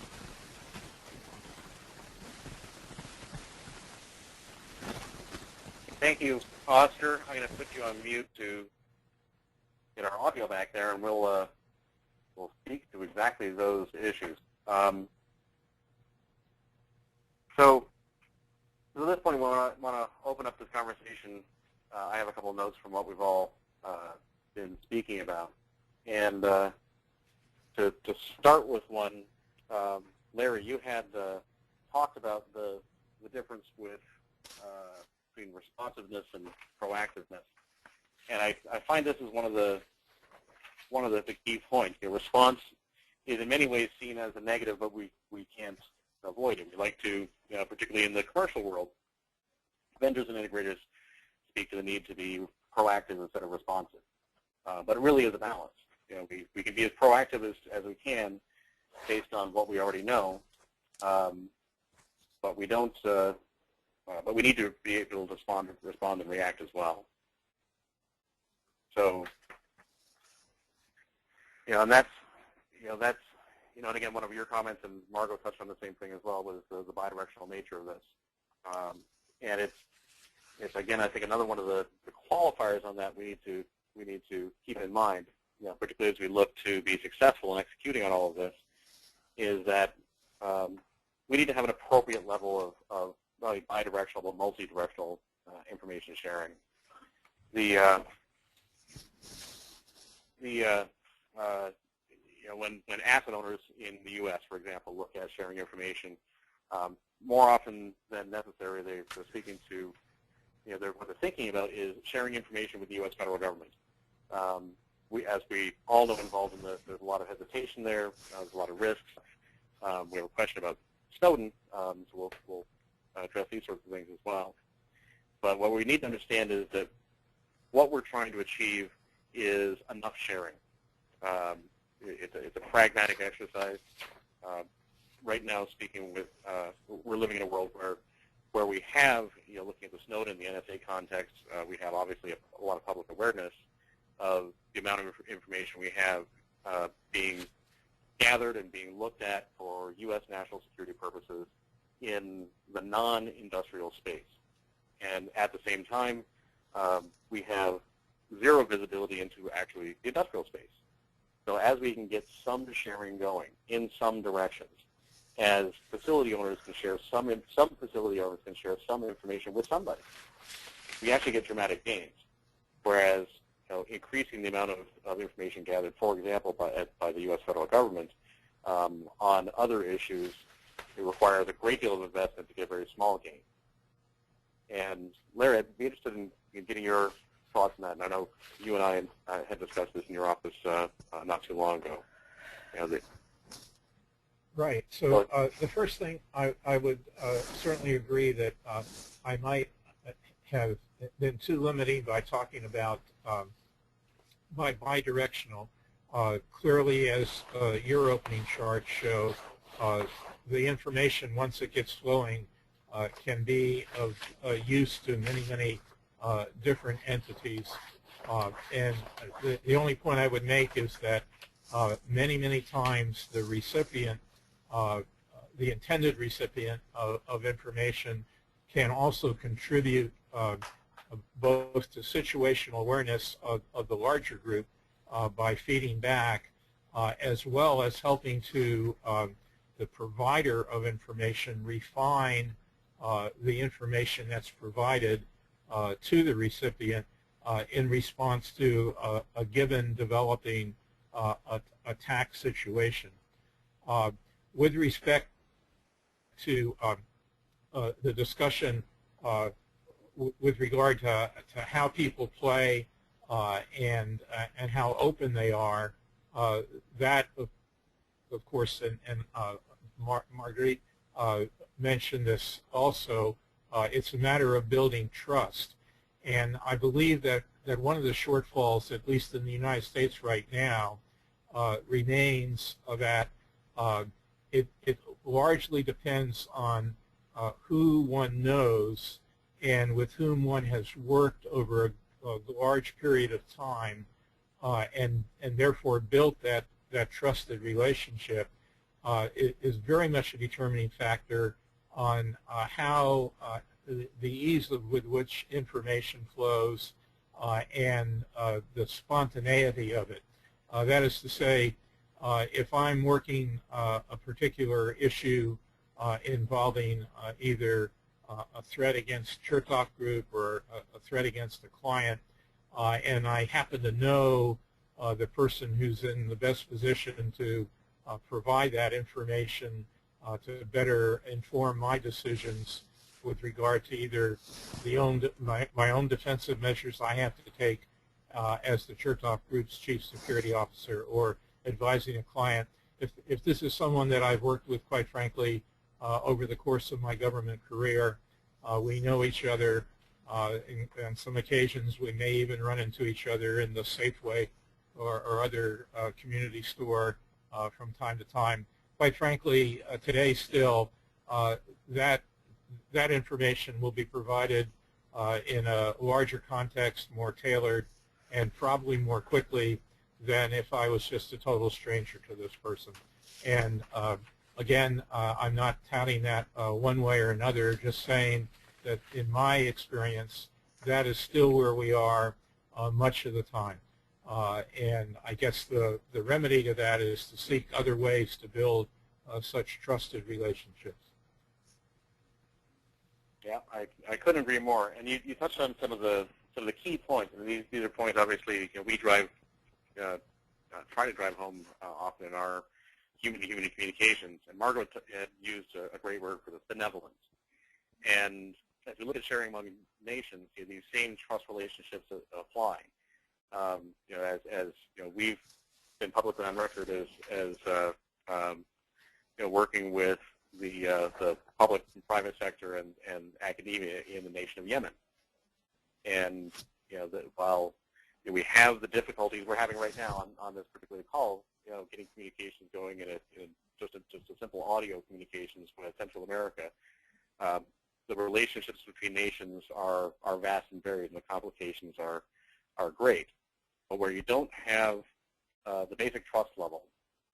Thank you, Oscar. I'm going to put you on mute to get our audio back there, and we'll speak to exactly those issues. So at this point, we want to open up this conversation. I have a couple of notes from what we've all been speaking about. And to start with one, Larry, you had talked about the difference with between responsiveness and proactiveness. And I find this is one of the key points. Your response is in many ways seen as a negative, but we can't avoid it. We like to, particularly in the commercial world, vendors and integrators speak to the need to be proactive instead of responsive. But it really is a balance. We can be as proactive as we can based on what we already know, but we don't. But we need to be able to respond and react as well. So, and that's, and again, one of your comments, and Margot touched on the same thing as well, was the bidirectional nature of this. And it's again, I think another one of the qualifiers on that we need to keep in mind, particularly as we look to be successful in executing on all of this, is that we need to have an appropriate level of not only bidirectional but multi-directional information sharing. When asset owners in the U.S., for example, look at sharing information, more often than necessary, they're speaking to, what they're thinking about is sharing information with the U.S. federal government. As we all know involved in this, there's a lot of hesitation there. There's a lot of risks. We have a question about Snowden, so we'll address these sorts of things as well. But what we need to understand is that what we're trying to achieve is enough sharing. It's a pragmatic exercise. Right now, speaking with, we're living in a world where we have, looking at the Snowden, the NSA context, we have obviously a lot of public awareness of the amount of information we have being gathered and being looked at for U.S. national security purposes in the non-industrial space. And at the same time, we have zero visibility into actually the industrial space. So as we can get some sharing going in some directions, as facility owners can share some facility owners can share some information with somebody, we actually get dramatic gains. Whereas increasing the amount of information gathered, for example, by the U.S. federal government on other issues, it requires a great deal of investment to get very small gains. And Larry, I'd be interested in getting your thoughts on that. And I know you and I had discussed this in your office not too long ago. Right. So the first thing I would certainly agree that I might have been too limiting by talking about bidirectional. Clearly, as your opening charts show, the information, once it gets flowing, can be of use to many different entities. And the only point I would make is that many times the recipient, the intended recipient of information can also contribute both to situational awareness of the larger group by feeding back, as well as helping to the provider of information refine the information that's provided to the recipient in response to a given developing attack situation. With respect to the discussion with regard to how people play and how open they are. That, of course, and Margrete mentioned this also. It's a matter of building trust, and I believe that one of the shortfalls, at least in the United States right now, remains that it largely depends on who one knows and with whom one has worked over a large period of time, and therefore built that trusted relationship. It is very much a determining factor on how the ease with which information flows and the spontaneity of it. That is to say, if I'm working a particular issue involving either a threat against Chertoff Group or a threat against a client, and I happen to know the person who's in the best position to provide that information to better inform my decisions with regard to either my own defensive measures I have to take as the Chertoff Group's Chief Security Officer, or advising a client. If this is someone that I've worked with, quite frankly, over the course of my government career, we know each other. On some occasions, we may even run into each other in the Safeway or other community store from time to time. Quite frankly, today still, that information will be provided in a larger context, more tailored, and probably more quickly than if I was just a total stranger to this person. And again, I'm not touting that one way or another, just saying that in my experience, that is still where we are much of the time. And I guess the remedy to that is to seek other ways to build such trusted relationships. Yeah, I couldn't agree more. And you touched on some of the key points. And these are points, obviously, we drive, try to drive home often in our human-to-human communications. And Margaret had used a great word for this, benevolence. And as we look at sharing among nations, these same trust relationships apply. As we've been publicly on record as working with the public and private sector and academia in the nation of Yemen. And while we have the difficulties we're having right now on this particular call, getting communications going in just a simple audio communications with Central America, the relationships between nations are vast and varied, and the complications are great. But where you don't have the basic trust level,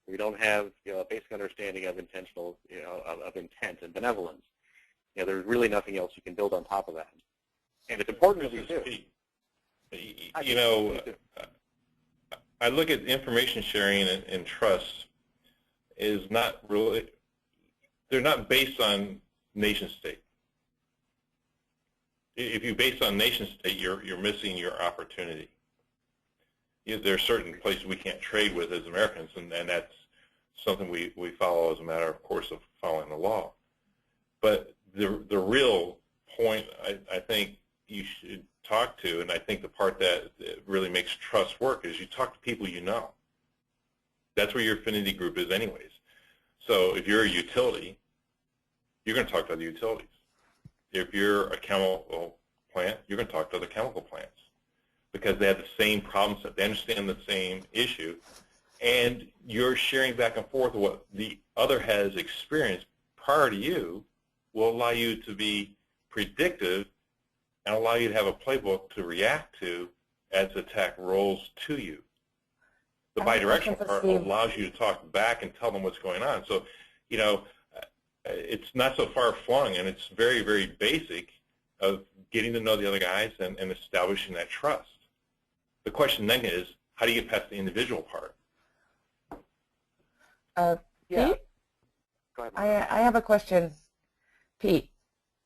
where you don't have a basic understanding of intentional of intent and benevolence, there's really nothing else you can build on top of that. And it's important that we do. I look at information sharing and trust is not really, they're not based on nation state. If you base on nation state, you're missing your opportunity. There are certain places we can't trade with as Americans, and that's something we follow as a matter of course of following the law. But the real point I think you should talk to, and I think the part that really makes trust work, is you talk to people you know. That's where your affinity group is anyways. So if you're a utility, you're going to talk to other utilities. If you're a chemical plant, you're going to talk to other chemical plants because they have the same problem set. They understand the same issue, and you're sharing back and forth what the other has experienced prior to you will allow you to be predictive and allow you to have a playbook to react to as the attack rolls to you. The bidirectional part allows you to talk back and tell them what's going on. So, it's not so far-flung, and it's very, very basic of getting to know the other guys and establishing that trust. The question then is, how do you get past the individual part? Yeah. Pete? Go ahead. I have a question. Pete,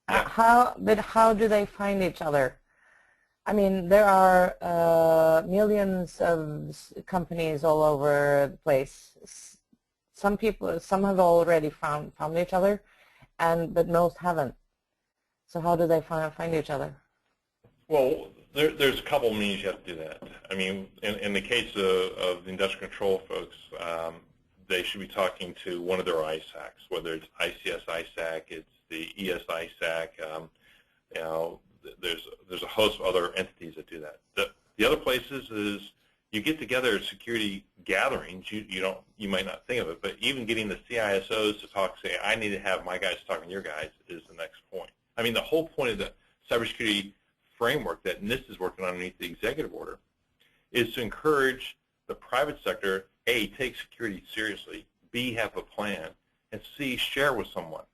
Yeah. how do they find each other? I mean, there are millions of companies all over the place. Some have already found each other, but most haven't. So how do they find each other? Well, there's a couple means you have to do that. I mean, in the case of the industrial control folks, they should be talking to one of their ISACs, whether it's ICS ISAC, it's the ES ISAC. You know, there's a host of other entities that do that. The other places is you get together at security gatherings. You might not think of it, but even getting the CISOs to talk, say, I need to have my guys talking to your guys, is the next point. I mean, the whole point of the cybersecurity framework that NIST is working on underneath the executive order is to encourage the private sector, A, take security seriously, B, have a plan, and C, share with someone.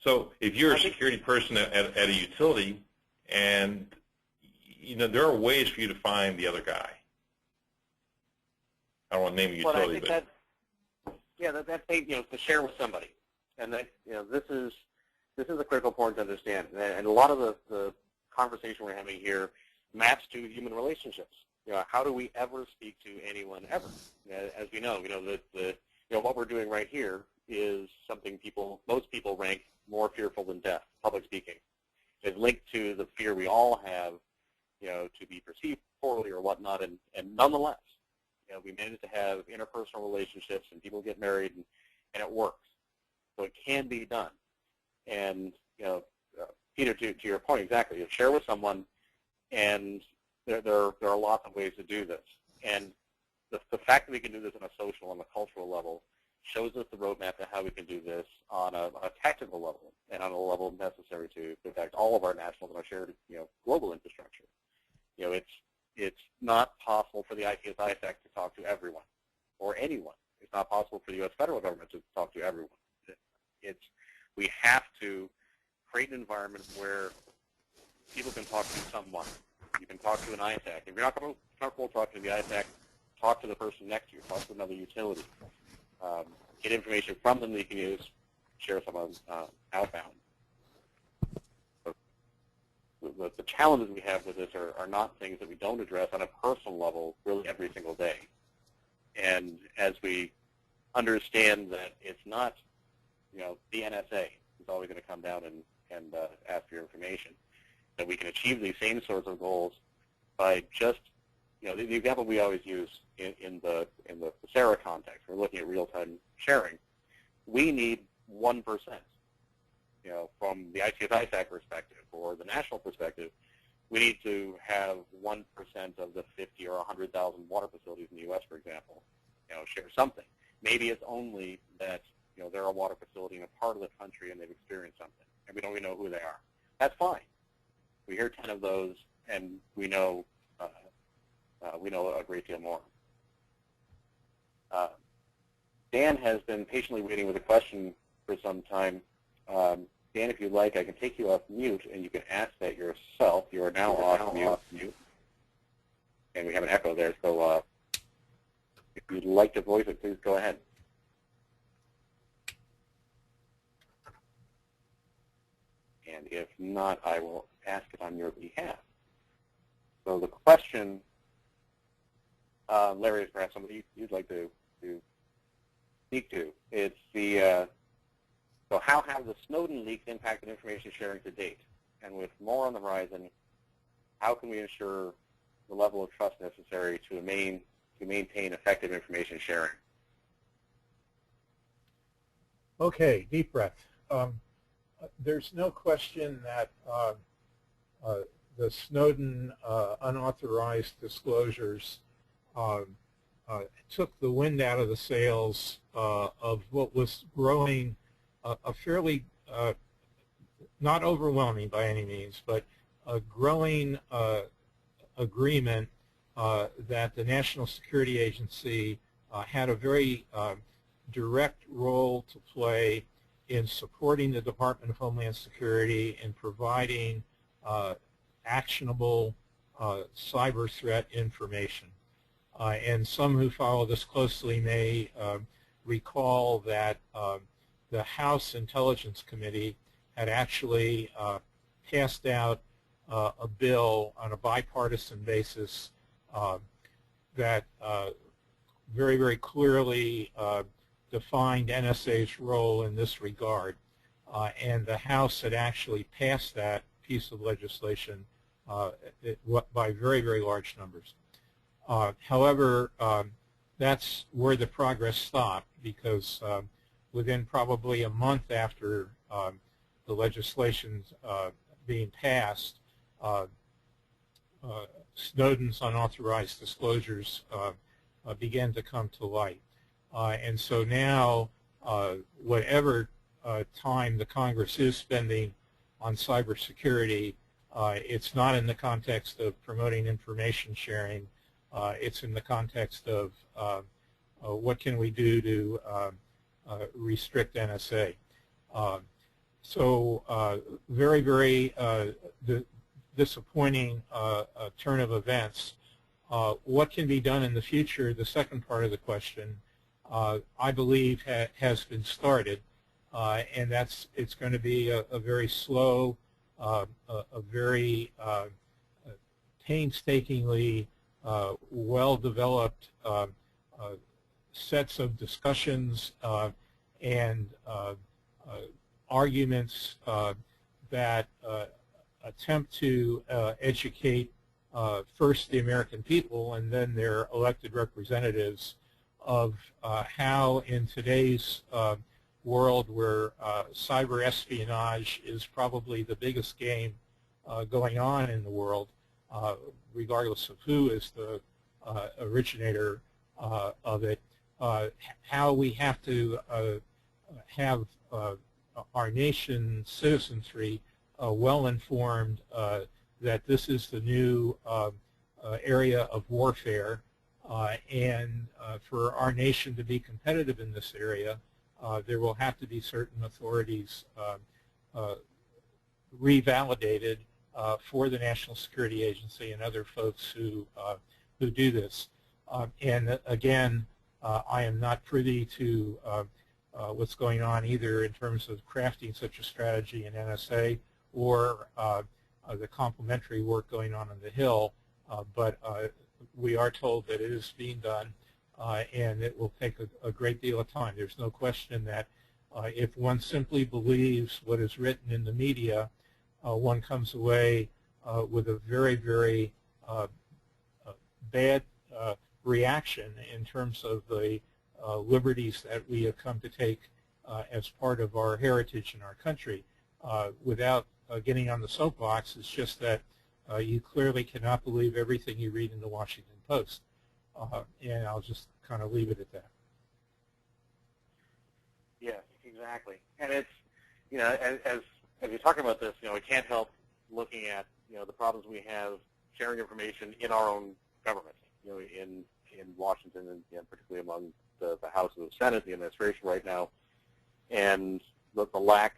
So if you're a security person at a utility, and you know, there are ways for you to find the other guy. I don't want to name a utility, but that's you know, to share with somebody, and that, you know, this is a critical point to understand, and a lot of the conversation we're having here maps to human relationships. You know, how do we ever speak to anyone ever? As we know, what we're doing right here is something most people rank more fearful than death. Public speaking is linked to the fear we all have, you know, to be perceived poorly or whatnot, and nonetheless, you know, we manage to have interpersonal relationships, and people get married, and it works. So it can be done. And, you know, Peter, to your point, exactly, you share with someone, and there are lots of ways to do this. And the fact that we can do this on a social, on a cultural level, shows us the roadmap to how we can do this on a tactical level, and on a level necessary to protect all of our national and our shared, you know, global infrastructure. You know, it's not possible for the ICS ISAC to talk to everyone or anyone. It's not possible for the U.S. federal government to talk to everyone. We have to create an environment where people can talk to someone. You can talk to an ISAC. If you're not comfortable talking to the ISAC, talk to the person next to you. Talk to another utility. Get information from them that you can use. Share someone outbound. The challenges we have with this are not things that we don't address on a personal level really every single day. And as we understand that it's not, you know, the NSA is always going to come down and ask for your information, that we can achieve these same sorts of goals by just, you know, the example we always use in the SARA context, we're looking at real-time sharing. We need 1%. You know, from the ICS ISAC perspective or the national perspective, we need to have 1% of the 50 or 100,000 water facilities in the U.S., for example, you know, share something. Maybe it's only that, you know, they're a water facility in a part of the country and they've experienced something, and we don't even know who they are. That's fine. We hear 10 of those, and we know a great deal more. Dan has been patiently waiting with a question for some time. Dan, if you'd like, I can take you off mute, and you can ask that yourself. You are now off mute. And we have an echo there, so if you'd like to voice it, please go ahead. And if not, I will ask it on your behalf. So the question, Larry, is perhaps somebody you'd like to speak to. It's the so how have the Snowden leaks impacted information sharing to date? And with more on the horizon, how can we ensure the level of trust necessary to maintain effective information sharing? Okay, deep breath. There's no question that the Snowden unauthorized disclosures took the wind out of the sails of what was growing a fairly, not overwhelming by any means, but a growing agreement that the National Security Agency had a very direct role to play in supporting the Department of Homeland Security and providing actionable cyber threat information. And some who follow this closely may recall that the House Intelligence Committee had actually passed out a bill on a bipartisan basis that very, very clearly defined NSA's role in this regard. And the House had actually passed that piece of legislation by very, very large numbers. However, that's where the progress stopped, because within probably a month after the legislation being passed, Snowden's unauthorized disclosures began to come to light. And so now, whatever time the Congress is spending on cybersecurity, it's not in the context of promoting information sharing. It's in the context of what can we do to restrict NSA. So very, very disappointing turn of events. What can be done in the future, the second part of the question, I believe has been started, and it's going to be a very slow, a very painstakingly well-developed sets of discussions and arguments that attempt to educate first the American people and then their elected representatives of how in today's world, where cyber espionage is probably the biggest game going on in the world, regardless of who is the originator of it, how we have to have our nation's citizenry well-informed that this is the new area of warfare, and for our nation to be competitive in this area, there will have to be certain authorities revalidated for the National Security Agency and other folks who do this. And again, I am not privy to what's going on either in terms of crafting such a strategy in NSA or the complementary work going on the Hill, but we are told that it is being done, and it will take a great deal of time. There's no question that if one simply believes what is written in the media, one comes away with a very, very bad reaction in terms of the liberties that we have come to take as part of our heritage in our country. Without getting on the soapbox, it's just that you clearly cannot believe everything you read in the Washington Post. And I'll just kind of leave it at that. Yes, exactly. And it's, you know, as you're talking about this, you know, we can't help looking at, you know, the problems we have sharing information in our own government, you know, in Washington and particularly among the House and the Senate, the administration right now, and the lack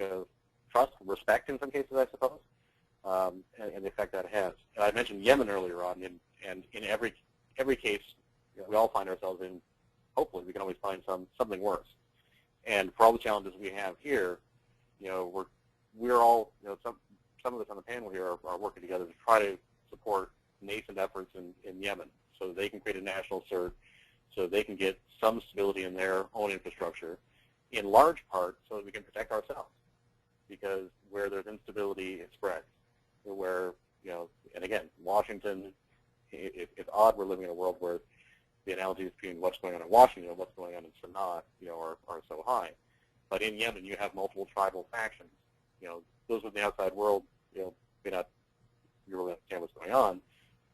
of trust, respect in some cases, I suppose, and the effect that has. And I mentioned Yemen earlier on, and in every case, you know, we all find ourselves in. Hopefully, we can always find something worse. And for all the challenges we have here, you know, we're all, you know, some of us on the panel here are working together to try to support nascent efforts in Yemen, so they can create a national CERT, so they can get some stability in their own infrastructure, in large part so that we can protect ourselves. Because where there's instability, it spreads. Where, you know, and again, Washington, it's odd we're living in a world where the analogies between what's going on in Washington and what's going on in Sanaa, you know, are so high. But in Yemen, you have multiple tribal factions. You know, those in the outside world, you know, may not really understand what's going on,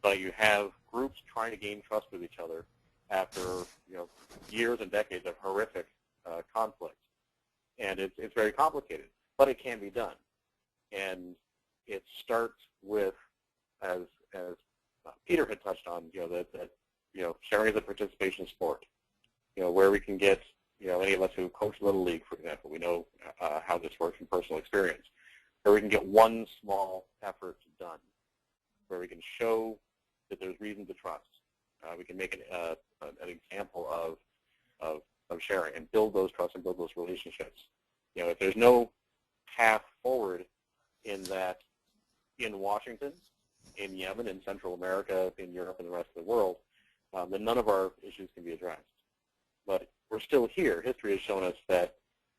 but you have groups trying to gain trust with each other after, you know, years and decades of horrific conflict. And it's very complicated, but it can be done. And it starts with, as Peter had touched on, you know, that you know, sharing as a participation sport, you know, where we can get, you know, any of us who coach Little League, for example, we know how this works from personal experience, where we can get one small effort done, where we can show that there's reason to trust. We can make an example of sharing and build those trusts and build those relationships. You know, if there's no path forward in that, in Washington, in Yemen, in Central America, in Europe, and the rest of the world, then none of our issues can be addressed. But we're still here. History has shown us that,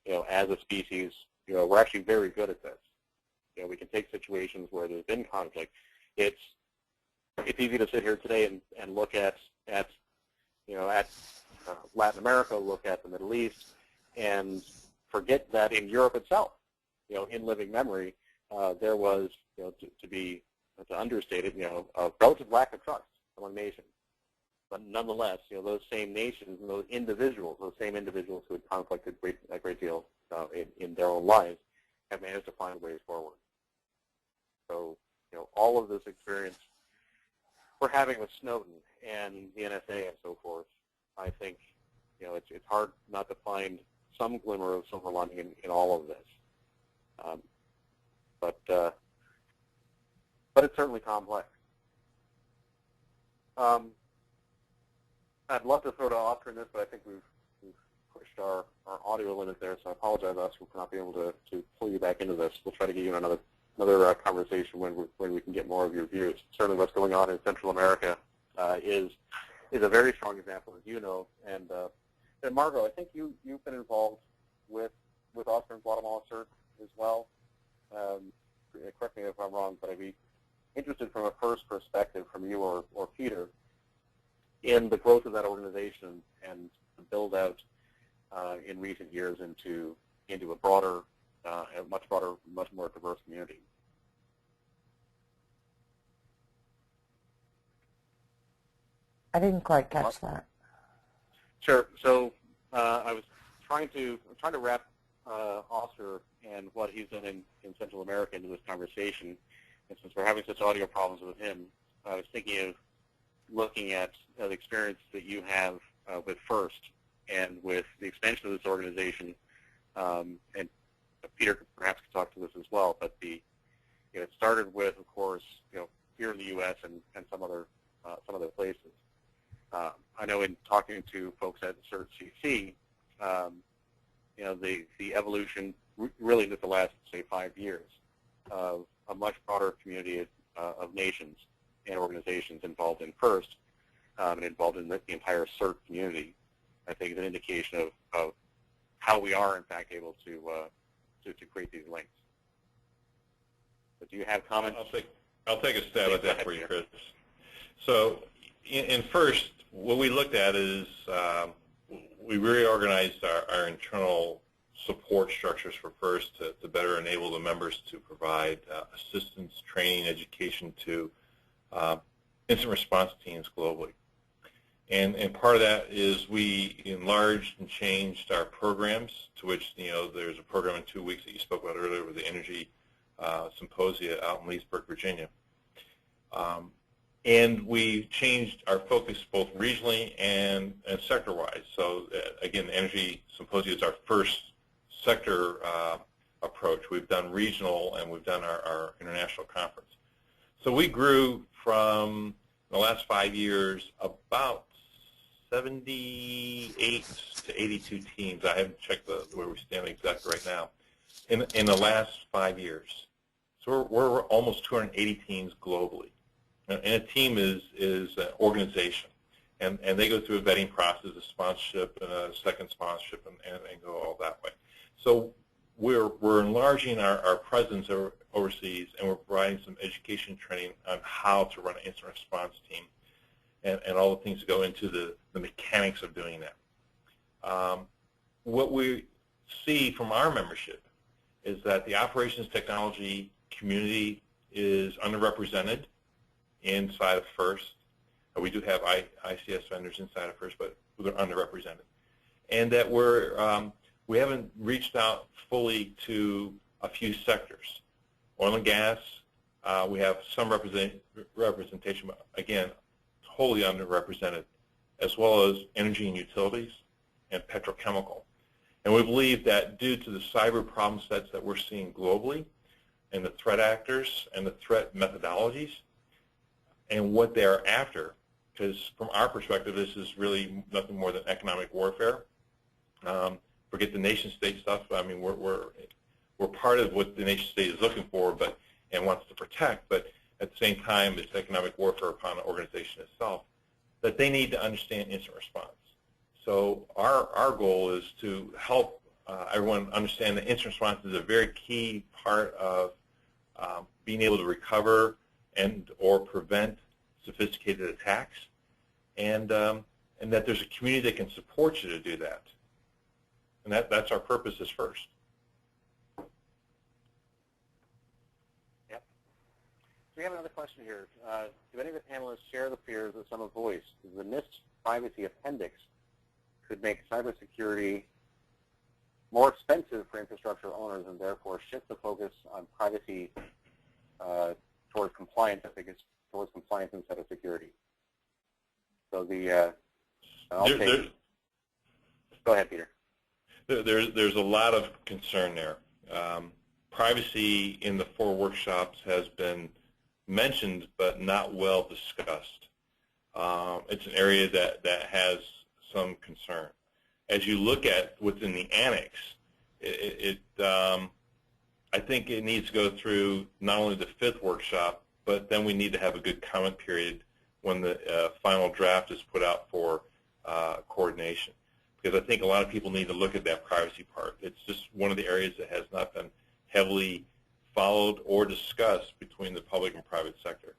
you know, as a species, you know, we're actually very good at this. we can take situations where there's been conflict. It's easy to sit here today and look at Latin America, look at the Middle East, and forget that in Europe itself, in living memory, there was, to understate it, a relative lack of trust among nations. But nonetheless, those same nations and those same individuals who had conflicted a great deal in their own lives have managed to find ways forward. So, all of this experience we're having with Snowden and the NSA and so forth, I think, it's hard not to find some glimmer of silver lining in all of this. But it's certainly complex. I'd love to throw to Oscar in this, but I think we've pushed our audio limit there, so I apologize, Oscar, for not being able to pull you back into this. We'll try to get you in another conversation when we can get more of your views. Certainly what's going on in Central America is a very strong example, as you know. And Margot, I think you've been involved with Oscar and Guatemala CERT as well. Correct me if I'm wrong, but I'd be interested from a first perspective from you or Peter in the growth of that organization and the build out in recent years into a broader, much more diverse community. I didn't quite catch that. Sure. So I was trying to wrap Oscar and what he's done in Central America into this conversation. And since we're having such audio problems with him, I was thinking of looking at the experience that you have with FIRST and with the expansion of this organization. And Peter perhaps could talk to this as well. But it started with, of course, here in the U.S. and some other places. I know in talking to folks at CERT CC, the evolution really in the last, say, 5 years of a much broader community of nations and organizations involved in FIRST and involved in the entire CERT community, I think is an indication of how we are, in fact, able to create these links. But do you have comments? I'll take a stab at that for you, Chris. So in FIRST, what we looked at is we reorganized our internal support structures for FIRST to better enable the members to provide assistance, training, education to incident response teams globally. And part of that is we enlarged and changed our programs, to which, there's a program in 2 weeks that you spoke about earlier with the Energy Symposia out in Leesburg, Virginia. And we changed our focus both regionally and sector-wise. So, again, the Energy Symposia is our first sector approach. We've done regional and we've done our international conference. So we grew from, in the last 5 years, about 78 to 82 teams. I haven't checked where we stand exactly right now. In the last 5 years. So we're almost 280 teams globally. And a team is an organization. And they go through a vetting process, a sponsorship, and a second sponsorship, and go all that way. So we're enlarging our presence overseas, and we're providing some education training on how to run an incident response team and all the things that go into the mechanics of doing that. What we see from our membership is that the operations technology community is underrepresented inside of FIRST. We do have ICS vendors inside of FIRST, but they're underrepresented. And that we haven't reached out fully to a few sectors. Oil and gas, we have some representation, but again, totally underrepresented, as well as energy and utilities and petrochemical. And we believe that due to the cyber problem sets that we're seeing globally and the threat actors and the threat methodologies and what they're after, because from our perspective, this is really nothing more than economic warfare. Forget the nation-state stuff. I mean, we're part of what the nation-state is looking for, and wants to protect. But at the same time, it's economic warfare upon the organization itself. That they need to understand incident response. So our goal is to help everyone understand that incident response is a very key part of being able to recover and or prevent sophisticated attacks, and that there's a community that can support you to do that. And that's our purpose is FIRST. Yep. So we have another question here. Do any of the panelists share the fears that some have voiced? The NIST privacy appendix could make cybersecurity more expensive for infrastructure owners and therefore shift the focus on privacy towards compliance, I think it's towards compliance instead of security. So the, go ahead, Peter. There's a lot of concern there. Privacy in the 4 workshops has been mentioned but not well discussed. It's an area that has some concern. As you look at within the annex, I think it needs to go through not only the 5th workshop, but then we need to have a good comment period when the final draft is put out for coordination. Because I think a lot of people need to look at that privacy part. It's just one of the areas that has not been heavily followed or discussed between the public and private sector.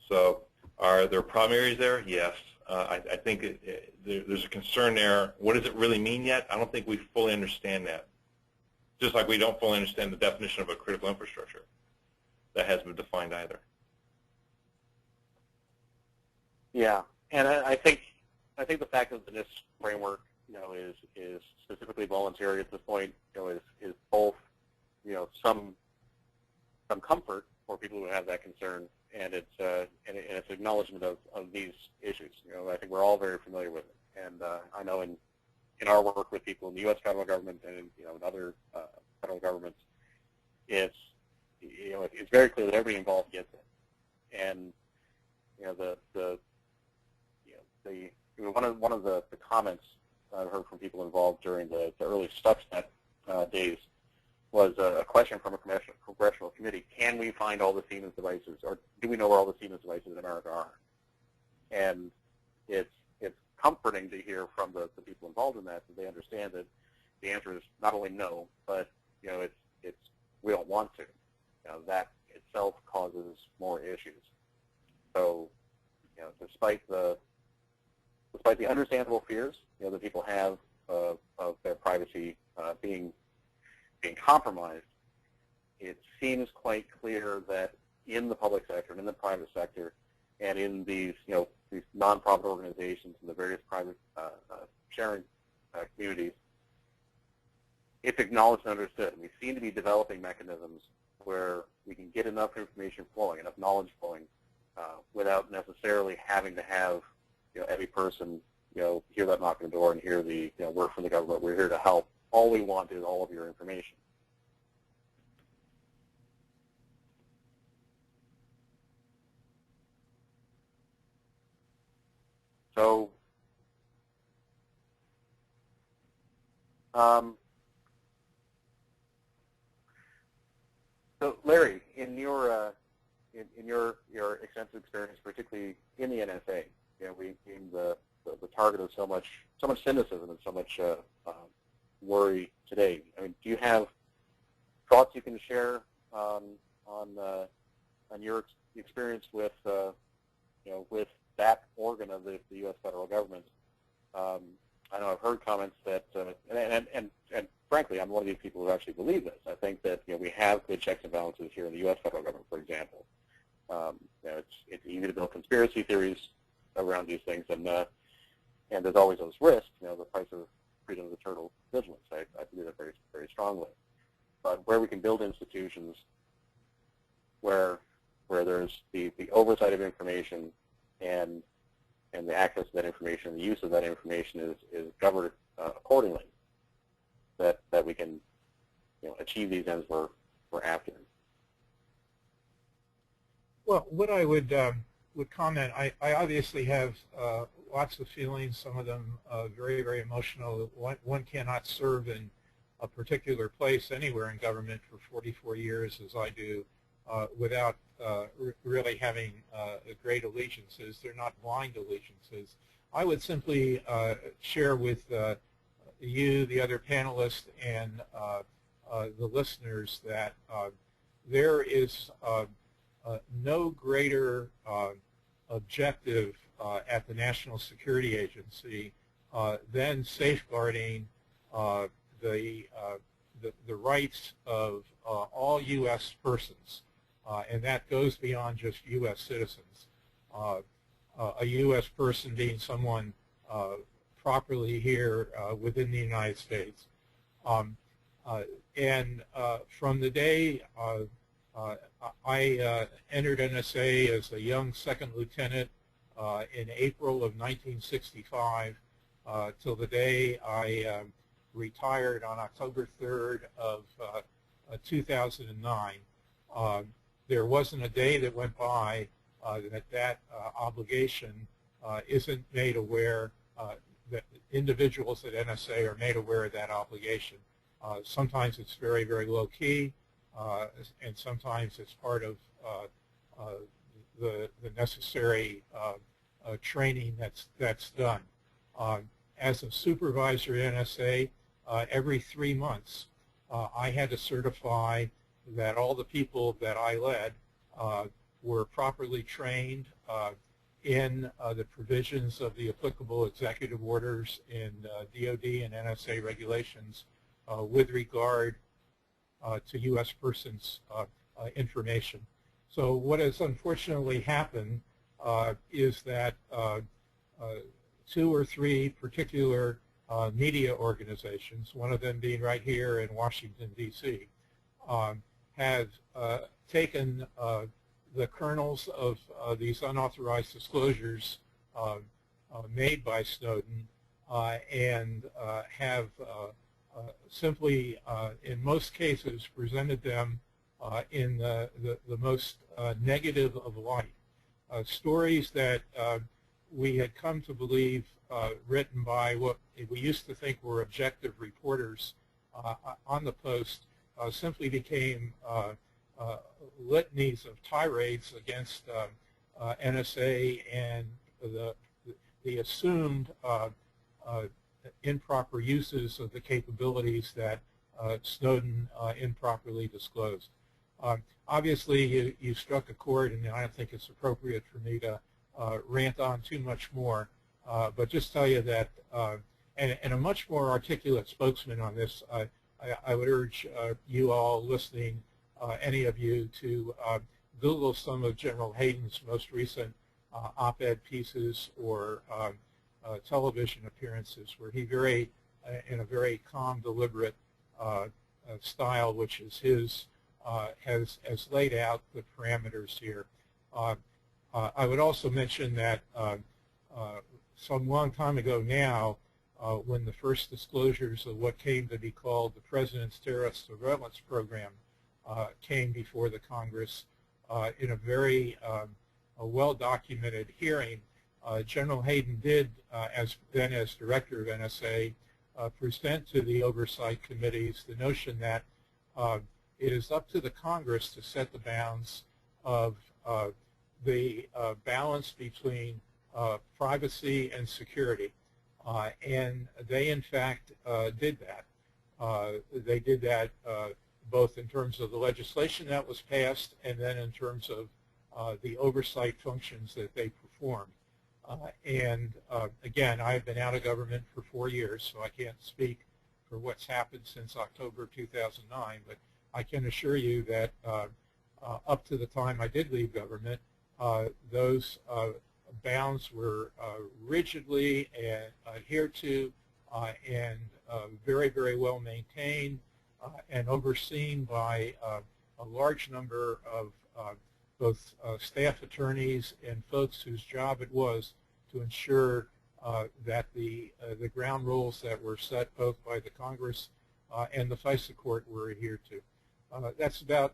So are there problem areas there? Yes. I think there's a concern there. What does it really mean yet? I don't think we fully understand that. Just like we don't fully understand the definition of a critical infrastructure. That hasn't been defined either. Yeah, and I think the fact that the NIST framework, is specifically voluntary at this point, is both, some comfort for people who have that concern, and it's acknowledgement of these issues. I think we're all very familiar with it, and I know in our work with people in the U.S. federal government and in other federal governments, it's very clear that everybody involved gets it, and one of the comments I've heard from people involved during the early Stuxnet days was a question from a congressional committee: can we find all the Siemens devices, or do we know where all the Siemens devices in America are? And it's comforting to hear from the people involved in that they understand that the answer is not only no, but it's we don't want to. That itself causes more issues. So despite the understandable fears that people have of their privacy being compromised, it seems quite clear that in the public sector and in the private sector and in these these nonprofit organizations and the various private sharing communities, it's acknowledged and understood. We seem to be developing mechanisms where we can get enough information flowing, enough knowledge flowing, without necessarily having to have every person hear that knock on the door and hear the we're from the government, we're here to help. All we want is all of your information. So, Larry, in your extensive experience, particularly in the NSA, we've been the target of so much cynicism and so much worry today. I mean, do you have thoughts you can share on your experience with with that organ of the U.S. federal government? I know I've heard comments that, and frankly, I'm one of these people who actually believe this. I think that we have good checks and balances here in the U.S. federal government, for example. It's easy to build conspiracy theories around these things, and there's always those risks. The price of freedom of eternal vigilance. I believe that very, very strongly. But where we can build institutions where there's the oversight of information and the access to that information, and the use of that information is governed accordingly, that we can achieve these ends we're after. Well, what I would comment, I obviously have lots of feelings, some of them very, very emotional. One cannot serve in a particular place anywhere in government for 44 years, as I do, without really having great allegiances. They're not blind allegiances. I would simply share with you, the other panelists, and the listeners that there is no greater objective at the National Security Agency than safeguarding the rights of all U.S. persons, and that goes beyond just U.S. citizens. A U.S. person being someone properly here within the United States. From the day I entered NSA as a young second lieutenant in April of 1965 till the day I retired on October 3rd of 2009, there wasn't a day that went by that obligation isn't made aware, that individuals at NSA are made aware of that obligation. Sometimes it's very, very low key, and sometimes it's part of the necessary training that's done. As a supervisor at NSA, every 3 months I had to certify that all the people that I led were properly trained in the provisions of the applicable executive orders in DOD and NSA regulations with regard to U.S. persons' information. So what has unfortunately happened is that 2 or 3 particular media organizations, one of them being right here in Washington, D.C., have taken the kernels of these unauthorized disclosures made by Snowden and have simply, in most cases, presented them in the most negative of light. Stories that we had come to believe written by what we used to think were objective reporters on the Post simply became litanies of tirades against NSA and the assumed improper uses of the capabilities that Snowden improperly disclosed. Obviously, you struck a chord, and I don't think it's appropriate for me to rant on too much more, but just tell you that, and a much more articulate spokesman on this, I would urge you all listening, any of you, to Google some of General Hayden's most recent op-ed pieces or television appearances, where he in a very calm, deliberate style, which is his, has laid out the parameters here. I would also mention that some long time ago now, when the first disclosures of what came to be called the President's Terrorist Surveillance Program came before the Congress in a very well-documented hearing, General Hayden did, then as director of NSA, present to the oversight committees the notion that it is up to the Congress to set the bounds of the balance between privacy and security. And they, in fact, did that. They did that both in terms of the legislation that was passed and then in terms of the oversight functions that they performed. Again, I've been out of government for 4 years, so I can't speak for what's happened since October 2009, but I can assure you that up to the time I did leave government, those bounds were rigidly adhered to and very, very well maintained and overseen by a large number of both staff attorneys and folks whose job it was to ensure that the ground rules that were set both by the Congress and the FISA court were adhered to. That's about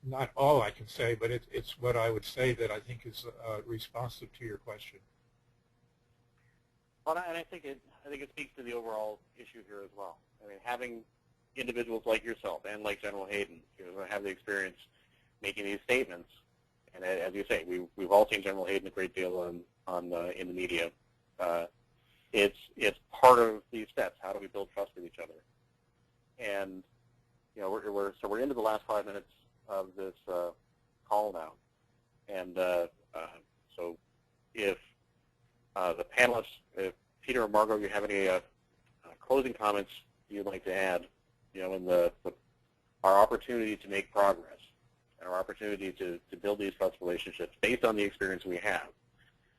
not all I can say, but it's what I would say that I think is responsive to your question. Well, and I think it speaks to the overall issue here as well. I mean, having individuals like yourself and like General Hayden, who have the experience making these statements, and as you say, we've all seen General Hayden a great deal in the media. It's part of these steps. How do we build trust with each other? And we're into the last 5 minutes of this call now, and so if the panelists, if Peter or Margot, you have any closing comments you'd like to add, in our opportunity to make progress and our opportunity to build these trust relationships based on the experience we have.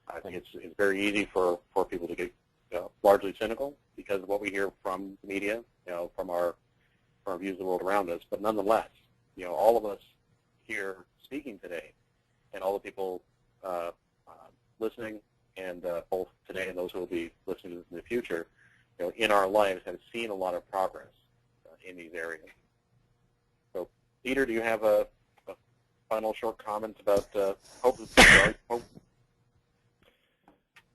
I think it's very easy for people to get largely cynical because of what we hear from the media, from our views of the world around us. But nonetheless, all of us here speaking today, and all the people listening, and both today and those who will be listening to this in the future, in our lives have seen a lot of progress in these areas. So, Peter, do you have a final short comment about hope?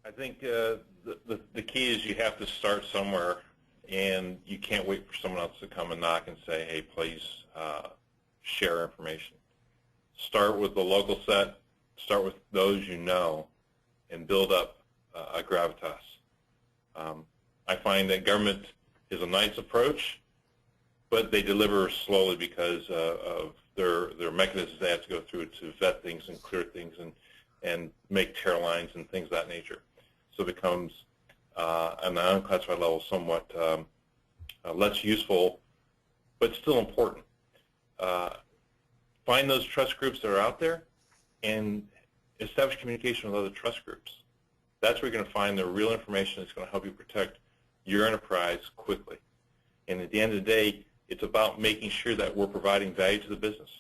I think the key is you have to start somewhere, and you can't wait for someone else to come and knock and say, hey, please share information. Start with the local set, start with those you know, and build up a gravitas. I find that government is a nice approach, but they deliver slowly because of their mechanisms they have to go through to vet things and clear things and make tear lines and things of that nature. So it becomes, on the unclassified level, somewhat less useful, but still important. Find those trust groups that are out there and establish communication with other trust groups. That's where you're going to find the real information that's going to help you protect your enterprise quickly. And at the end of the day, it's about making sure that we're providing value to the business.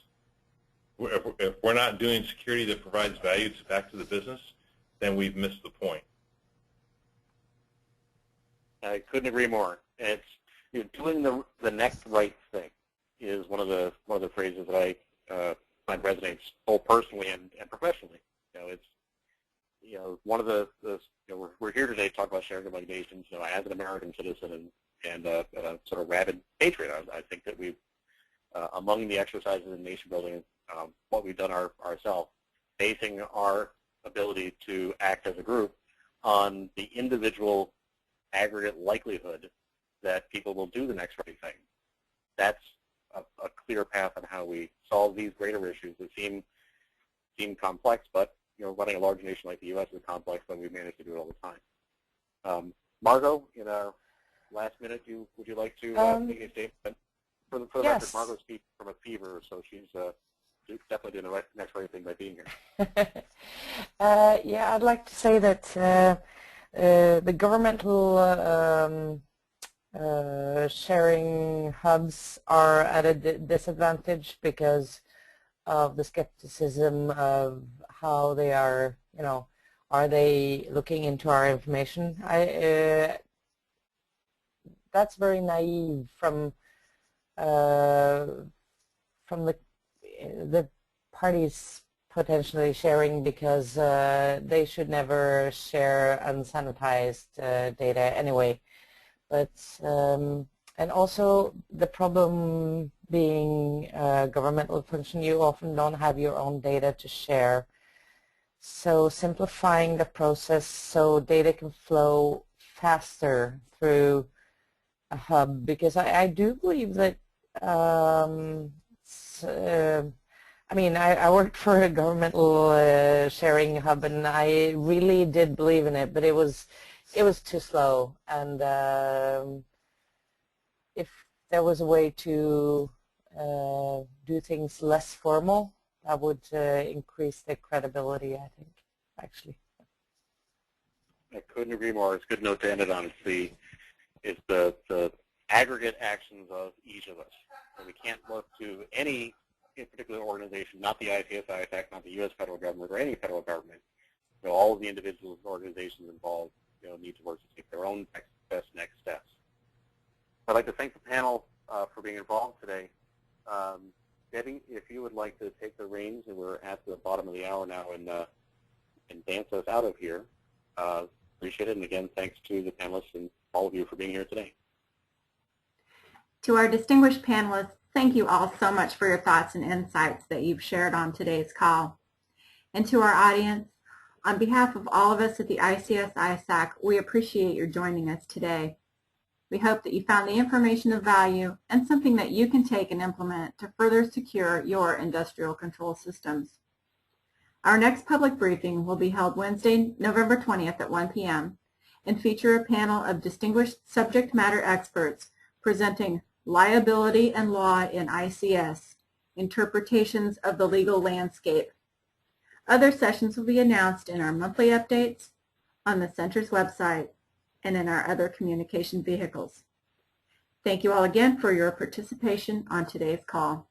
If we're not doing security that provides value back to the business, then we've missed the point. I couldn't agree more. It's doing the next right thing is one of the phrases that I find resonates both personally and professionally. It's one of the we're here today to talk about sharing among nations. As an American citizen and a sort of rabid patriot, I think that we've among the exercises in nation building, what we've done ourselves, basing our ability to act as a group on the individual aggregate likelihood that people will do the next right thing. That's a clear path on how we solve these greater issues that seem complex, but running a large nation like the U.S. is complex, but we manage to do it all the time. Margot, in our last minute, would you like to make a statement? For the yes. record, Margot's speaking from a fever, so she's definitely doing the next right thing by being here. Yeah, I'd like to say that the governmental sharing hubs are at a disadvantage because of the skepticism of how they are, are they looking into our information? That's very naive from the parties potentially sharing, because they should never share unsanitized data anyway. But and also the problem being governmental function, you often don't have your own data to share. So simplifying the process so data can flow faster through a hub, because I do believe that I mean, I worked for a governmental sharing hub, and I really did believe in it, but it was too slow. And if there was a way to do things less formal, that would increase the credibility, I think, actually. I couldn't agree more. It's a good note to end it on. It's the aggregate actions of each of us. So we can't look to any particular organization, not the ICS ISAC, not the U.S. federal government or any federal government. All of the individuals and organizations involved need to work to take their own best next steps. I'd like to thank the panel for being involved today. Debbie, if you would like to take the reins, and we're at the bottom of the hour now, and dance us out of here, appreciate it. And again, thanks to the panelists and all of you for being here today. To our distinguished panelists, thank you all so much for your thoughts and insights that you've shared on today's call. And to our audience, on behalf of all of us at the ICS ISAC, we appreciate your joining us today. We hope that you found the information of value and something that you can take and implement to further secure your industrial control systems. Our next public briefing will be held Wednesday, November 20th at 1 p.m. and feature a panel of distinguished subject matter experts presenting Liability and Law in ICS, Interpretations of the Legal Landscape. Other sessions will be announced in our monthly updates, on the Center's website, and in our other communication vehicles. Thank you all again for your participation on today's call.